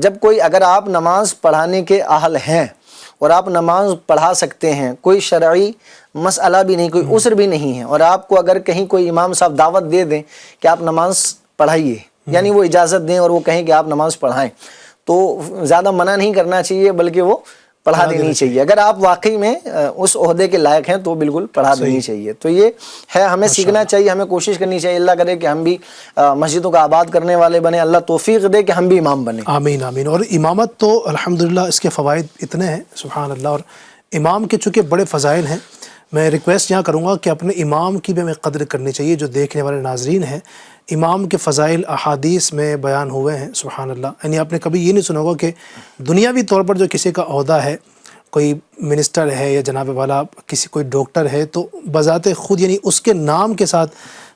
S3: جب کوئی، اگر آپ نماز پڑھانے کے اہل ہیں اور آپ نماز پڑھا سکتے ہیں، کوئی شرعی مسئلہ بھی نہیں، کوئی عذر بھی نہیں ہے، اور آپ کو اگر کہیں کوئی امام صاحب دعوت دے دیں کہ آپ نماز پڑھائیے، یعنی وہ اجازت دیں اور وہ کہیں کہ آپ نماز پڑھائیں، تو زیادہ منع نہیں کرنا چاہیے بلکہ وہ پڑھا دینی چاہیے۔ اگر آپ واقعی میں اس عہدے کے لائق ہیں تو بالکل پڑھا دینی چاہیے۔ تو یہ ہے، ہمیں سیکھنا چاہیے، ہمیں کوشش کرنی چاہیے، اللہ کرے کہ ہم بھی مسجدوں کا آباد کرنے والے بنے، اللہ توفیق دے کہ ہم بھی امام بنے۔
S2: آمین آمین۔ اور امامت تو الحمدللہ اس کے فوائد اتنے ہیں، سبحان اللہ، اور امام کے چونکہ بڑے فضائل ہیں، میں ریکویسٹ یہاں کروں گا کہ اپنے امام کی بھی ہمیں قدر کرنی چاہیے۔ جو دیکھنے والے ناظرین ہیں، امام کے فضائل احادیث میں بیان ہوئے ہیں، سبحان اللہ۔ یعنی آپ نے کبھی یہ نہیں سنا ہوگا کہ دنیاوی طور پر جو کسی کا عہدہ ہے، کوئی منسٹر ہے یا جناب والا کوئی ڈاکٹر ہے، تو بذات خود یعنی اس کے نام کے ساتھ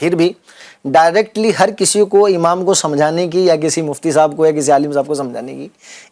S3: پھر بھی ڈائریکٹلی ہر کسی کو امام کو سمجھانے کی یا کسی مفتی صاحب کو یا کسی عالم صاحب کو سمجھانے کی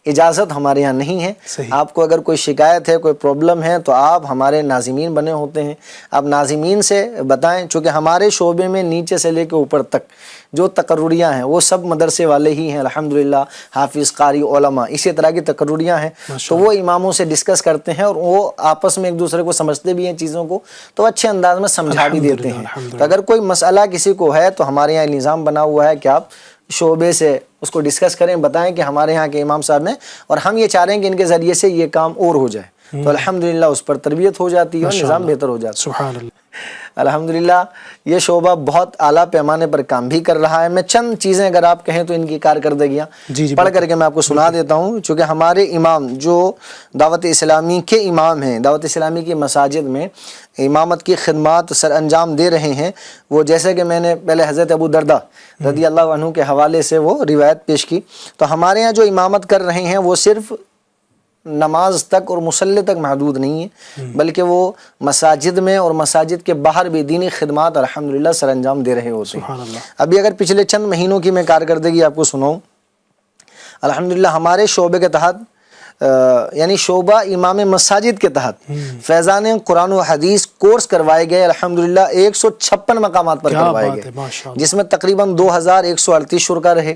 S3: اجازت ہمارے یہاں نہیں ہے. آپ کو اگر کوئی شکایت ہے، کوئی پرابلم ہے، تو آپ ہمارے ناظمین بنے ہوتے ہیں، آپ ناظمین سے بتائیں. چونکہ ہمارے شعبے میں نیچے سے لے کے اوپر تک جو تقرریاں ہیں وہ سب مدرسے والے ہی ہیں الحمدللہ، حافظ، قاری، علماء، اسی طرح کی تقرریاں ہیں. تو وہ اماموں سے ڈسکس کرتے ہیں اور وہ آپس میں ایک دوسرے کو سمجھتے بھی ہیں چیزوں کو، تو اچھے انداز میں سمجھا بھی دیتے ہیں. تو اگر کوئی مسئلہ کسی کو ہے تو ہمارے یہاں نظام بنا ہوا ہے کہ آپ شعبے سے اس کو ڈسکس کریں، بتائیں کہ ہمارے یہاں کے امام صاحب نے، اور ہم یہ چاہ رہے ہیں کہ ان کے ذریعے سے یہ کام اور ہو جائے. تو الحمدللہ اس پر تربیت ہو جاتی ہے اور نظام بہتر ہو جاتا ہے.
S2: سبحان اللہ.
S3: الحمدللہ یہ شعبہ بہت اعلیٰ پیمانے پر کام بھی کر رہا ہے. میں چند چیزیں اگر آپ کہیں تو ان کی کارکردگیاں پڑھ کر کے میں آپ کو سنا دیتا ہوں. چونکہ ہمارے امام جو دعوت اسلامی کے امام ہیں، دعوت اسلامی کی مساجد میں امامت کی خدمات سر انجام دے رہے ہیں، وہ جیسے کہ میں نے پہلے حضرت ابو دردہ رضی اللہ عنہ کے حوالے سے وہ روایت پیش کی، تو ہمارے یہاں جو امامت کر رہے ہیں وہ صرف نماز تک اور مصلی تک محدود نہیں ہے، بلکہ وہ مساجد میں اور مساجد کے باہر بھی دینی خدمات الحمدللہ سر انجام دے رہے ہوتے ہیں. ابھی اگر پچھلے چند مہینوں کی میں کارکردگی آپ کو سناؤں، الحمدللہ ہمارے شعبے کے تحت یعنی شعبہ امام مساجد کے تحت فیضان قرآن و حدیث کورس کروائے گئے. الحمدللہ 156 مقامات پر کروائے گئے، جس میں تقریباً 2138 شرکا رہے.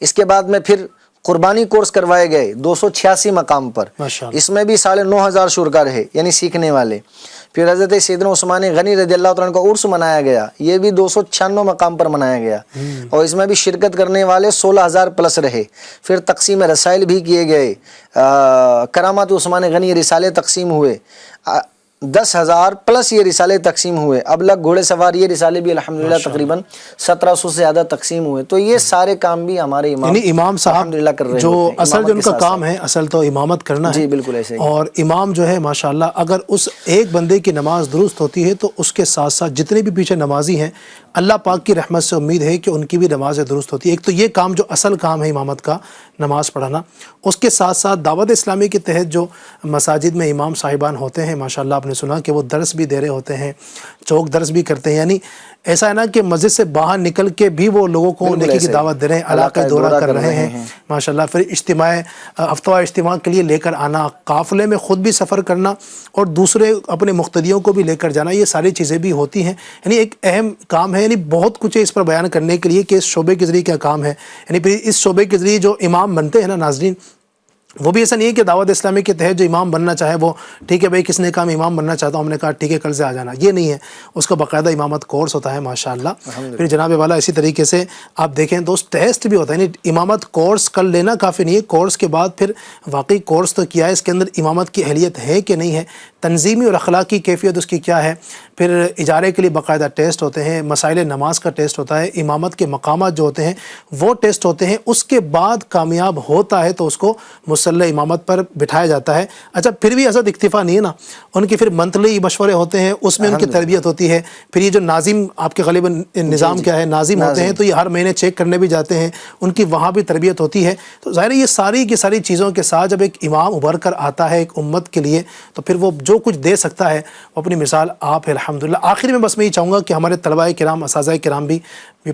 S3: اس کے بعد میں پھر قربانی کورس کروائے گئے 286 مقام پر، اس میں بھی 9,500 شرکا رہے یعنی سیکھنے والے. پھر حضرت سیدنا عثمان غنی رضی اللہ عنہ کا عرس منایا گیا، یہ بھی 296 مقام پر منایا گیا اور اس میں بھی شرکت کرنے والے 16,000 پلس رہے. پھر تقسیم رسائل بھی کیے گئے، کرامات عثمان غنی رسالے تقسیم ہوئے، 10,000 پلس یہ رسالے تقسیم ہوئے. ابلغ گھوڑے سوار یہ رسالے بھی الحمدللہ تقریباً 1,700 سے زیادہ تقسیم ہوئے. تو یہ سارے کام بھی ہمارے امام صاحب کر رہے ہیں.
S2: جو اصل جو ان کا کام ہے، اصل تو امامت کرنا ہے.
S3: جی بالکل ایسے ہی.
S2: اور امام جو ہے ماشاءاللہ اگر اس ایک بندے کی نماز درست ہوتی ہے تو اس کے ساتھ ساتھ جتنے بھی پیچھے نمازی ہیں اللہ پاک کی رحمت سے امید ہے کہ ان کی بھی نمازیں درست ہوتی ہے. ایک تو یہ کام جو اصل کام ہے امامت کا، نماز پڑھانا، اس کے ساتھ ساتھ دعوت اسلامی کے تحت جو مساجد میں امام صاحبان ہوتے ہیں ماشاءاللہ آپ نے سنا کہ وہ درس بھی دے رہے ہوتے ہیں، چوک درس بھی کرتے ہیں. یعنی ایسا ہے نا کہ مسجد سے باہر نکل کے بھی وہ لوگوں کو نیکی کی دعوت دے رہے ہیں، علاقہ دورہ کر رہے ہیں ماشاءاللہ. پھر اجتماع ہفتہ وار اجتماع کے لیے لے کر آنا، قافلے میں خود بھی سفر کرنا اور دوسرے اپنے مقتدیوں کو بھی لے کر جانا، یہ ساری چیزیں بھی ہوتی ہیں. یعنی ایک اہم کام ہے. یعنی بہت کچھ ہے اس پر بیان کرنے کے لیے کہ اس شعبے کے ذریعے کیا کام ہے. یعنی پھر اس شعبے کے ذریعے جو امام بنتے ہیں نا ناظرین، وہ بھی ایسا نہیں ہے کہ دعوت اسلامی کے تحت جو امام بننا چاہے وہ ٹھیک ہے بھائی کس نے کہا میں امام بننا چاہتا ہوں، ہم نے کہا ٹھیک ہے کل سے آ جانا، یہ نہیں ہے. اس کا باقاعدہ امامت کورس ہوتا ہے ماشاءاللہ. پھر جناب والا اسی طریقے سے آپ دیکھیں تو ٹیسٹ بھی ہوتا ہے. یعنی امامت کورس کر لینا کافی نہیں ہے، کورس کے بعد پھر واقعی کورس تو کیا ہے، اس کے اندر امامت کی اہلیت ہے کہ نہیں ہے، تنظیمی اور اخلاقی کیفیت اس کی کیا ہے. پھر اجارے کے لیے باقاعدہ ٹیسٹ ہوتے ہیں، مسائل نماز کا ٹیسٹ ہوتا ہے، امامت کے مقامات جو ہوتے ہیں وہ ٹیسٹ ہوتے ہیں. اس کے بعد کامیاب ہوتا ہے تو اس کو مصلی امامت پر بٹھایا جاتا ہے. اچھا پھر بھی حضرت اکتفا نہیں ہے نا، ان کے پھر منتھلی مشورے ہوتے ہیں، اس میں ان کی تربیت ہوتی ہے. پھر یہ جو ناظم آپ کے غالباً نظام کیا ہے، ناظم ہوتے ہیں، تو یہ ہر مہینے چیک کرنے بھی جاتے ہیں، ان کی وہاں بھی تربیت ہوتی ہے. تو ظاہر ہے یہ ساری کی ساری چیزوں کے ساتھ جب ایک امام ابھر کر آتا ہے ایک امت کے لیے تو پھر وہ جو کچھ دے سکتا ہے وہ اپنی مثال آپ ہے الحمدللہ. آخر میں بس میں یہ چاہوں گا کہ ہمارے طلباء کرام، اساتذہ کرام بھی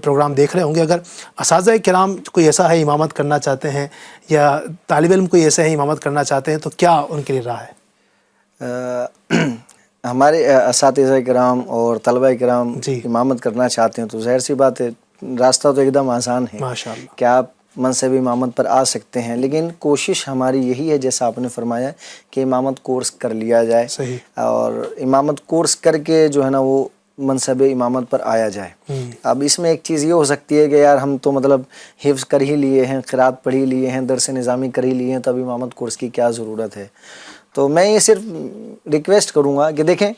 S2: پروگرام دیکھ رہے ہوں گے، اگر اساتذہ کرام کوئی ایسا ہے امامت کرنا چاہتے ہیں یا طالب علم کوئی ایسے ہے امامت کرنا چاہتے ہیں تو کیا ان کے لیے راہ ہے؟
S3: ہمارے اساتذہ کرام اور طلبہ کرام امامت کرنا چاہتے ہیں تو ظاہر سی بات ہے راستہ تو ایک دم آسان ہے
S2: ماشاءاللہ
S3: کہ آپ منصب امامت پر آ سکتے ہیں. لیکن کوشش ہماری یہی ہے جیسا آپ نے فرمایا کہ امامت کورس کر لیا جائے
S2: صحیح،
S3: اور امامت کورس کر کے جو ہے نا وہ منصب امامت پر آیا جائے. اب اس میں ایک چیز یہ ہو سکتی ہے کہ یار ہم تو مطلب حفظ کر ہی لیے ہیں، قرات پڑھ ہی لیے ہیں، درس نظامی کر ہی لیے ہیں، تب امامت کورس کی کیا ضرورت ہے. تو میں یہ صرف ریکویسٹ کروں گا کہ دیکھیں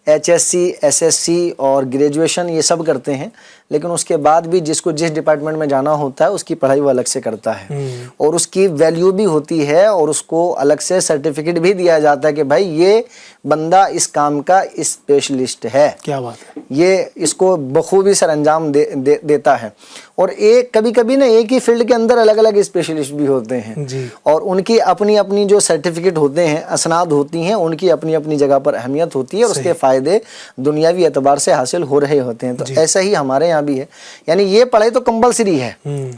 S3: HSC SSC اور گریجویشن یہ سب کرتے ہیں، لیکن اس کے بعد بھی جس کو جس ڈپارٹمنٹ میں جانا ہوتا ہے اس کی پڑھائی وہ الگ سے کرتا ہے اور اس کی ویلیو بھی ہوتی ہے اور اس کو الگ سے سرٹیفکیٹ بھی دیا جاتا ہے کہ بھائی یہ بندہ اس کام کا اسپیشلسٹ ہے.
S2: کیا بات ہے.
S3: یہ اس کو بخوبی سر انجام دیتا ہے. اور ایک کبھی کبھی نا ایک ہی فیلڈ کے اندر الگ الگ اسپیشلسٹ بھی ہوتے ہیں
S2: جی.
S3: اور ان کی اپنی اپنی جو سرٹیفکیٹ ہوتے ہیں، اسناد ہوتی ہیں، ان کی اپنی اپنی جگہ پر اہمیت ہوتی ہے اور اس کے فائدے دنیاوی اعتبار سے حاصل ہو رہے ہوتے ہیں. تو ایسا ہی ہمارے یہاں بھی ہے. یعنی یہ پڑھائی تو کمپلسری ہے،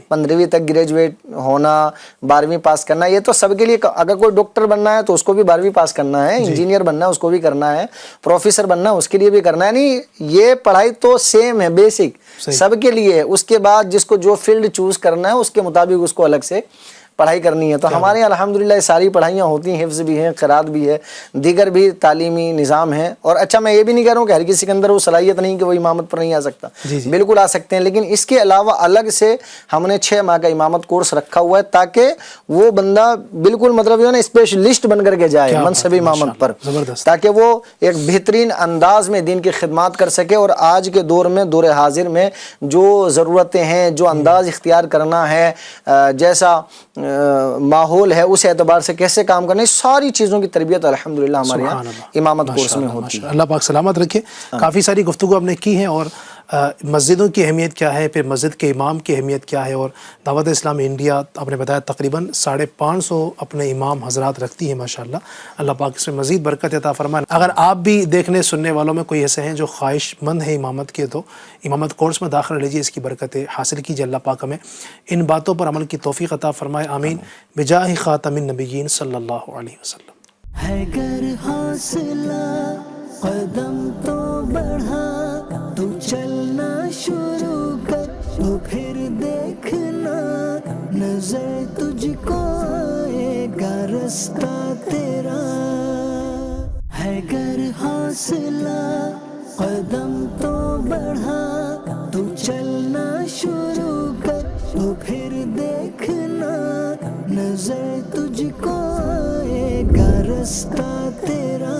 S3: 15ویں تک گریجویٹ ہونا، 12ویں پاس کرنا، یہ تو سب کے لیے. اگر کوئی ڈاکٹر بننا ہے تو اس کو بھی 12ویں پاس کرنا ہے، انجینئر بننا ہے اس کو بھی کرنا ہے، پروفیسر بننا ہے اس کے لیے بھی کرنا ہے. یعنی یہ پڑھائی تو سیم ہے، بیسک سب کے لیے ہے. اس کے بعد جس کو جو فیلڈ چوز کرنا ہے اس کے مطابق اس کو الگ سے پڑھائی کرنی ہے. تو ہمارے یہاں الحمدللہ یہ ساری پڑھائیاں ہوتی ہیں، حفظ بھی ہیں، قرات بھی ہے، دیگر بھی تعلیمی نظام ہے. اور اچھا میں یہ بھی نہیں کہہ رہا ہوں کہ ہر کسی کے اندر وہ صلاحیت نہیں کہ وہ امامت پر نہیں آ سکتا، بالکل آ سکتے ہیں. لیکن اس کے علاوہ الگ سے ہم نے 6 ماہ کا امامت کورس رکھا ہوا ہے تاکہ وہ بندہ بالکل مطلب جو ہے نا اسپیشلسٹ بن کر کے جائے منصب امامت پر، تاکہ وہ ایک بہترین انداز میں دین کی خدمات کر سکے. اور آج کے دور میں، دور حاضر میں جو ضرورتیں ہیں، جو انداز اختیار کرنا ہے، جیسا ماحول ہے، اس اعتبار سے کیسے کام کرنا ہے، ساری چیزوں کی تربیت الحمدللہ ہمارے یہاں امامت کورس میں ہوتی ہے.
S2: اللہ پاک سلامت رکھے. کافی ساری گفتگو ہم نے کی ہیں اور مسجدوں کی اہمیت کیا ہے، پھر مسجد کے امام کی اہمیت کیا ہے. اور دعوت اسلام انڈیا آپ نے بتایا تقریباً 550 اپنے امام حضرات رکھتی ہیں ماشاءاللہ. اللہ پاک اس میں مزید برکت عطا فرمائے. اگر آپ بھی دیکھنے سننے والوں میں کوئی ایسے ہیں جو خواہش مند ہیں امامت کے، تو امامت کورس میں داخلہ لیجیے، اس کی برکتیں حاصل کیجیے. اللہ پاک ہمیں ان باتوں پر عمل کی توفیق عطا فرمائے. آمین بجاہ خاتم النبیین صلی اللہ علیہ وسلم.
S1: ہے گر حوصلہ قدم تو بڑھا، تو چلنا شروع کر، تو پھر دیکھنا نظر تجھ کو آئے گا رستہ تیرا. ہے گر حوصلہ قدم تو بڑھا، تو چلنا شروع کر، تو پھر دیکھنا نظر تجھ کو آئے گا رستہ تیرا.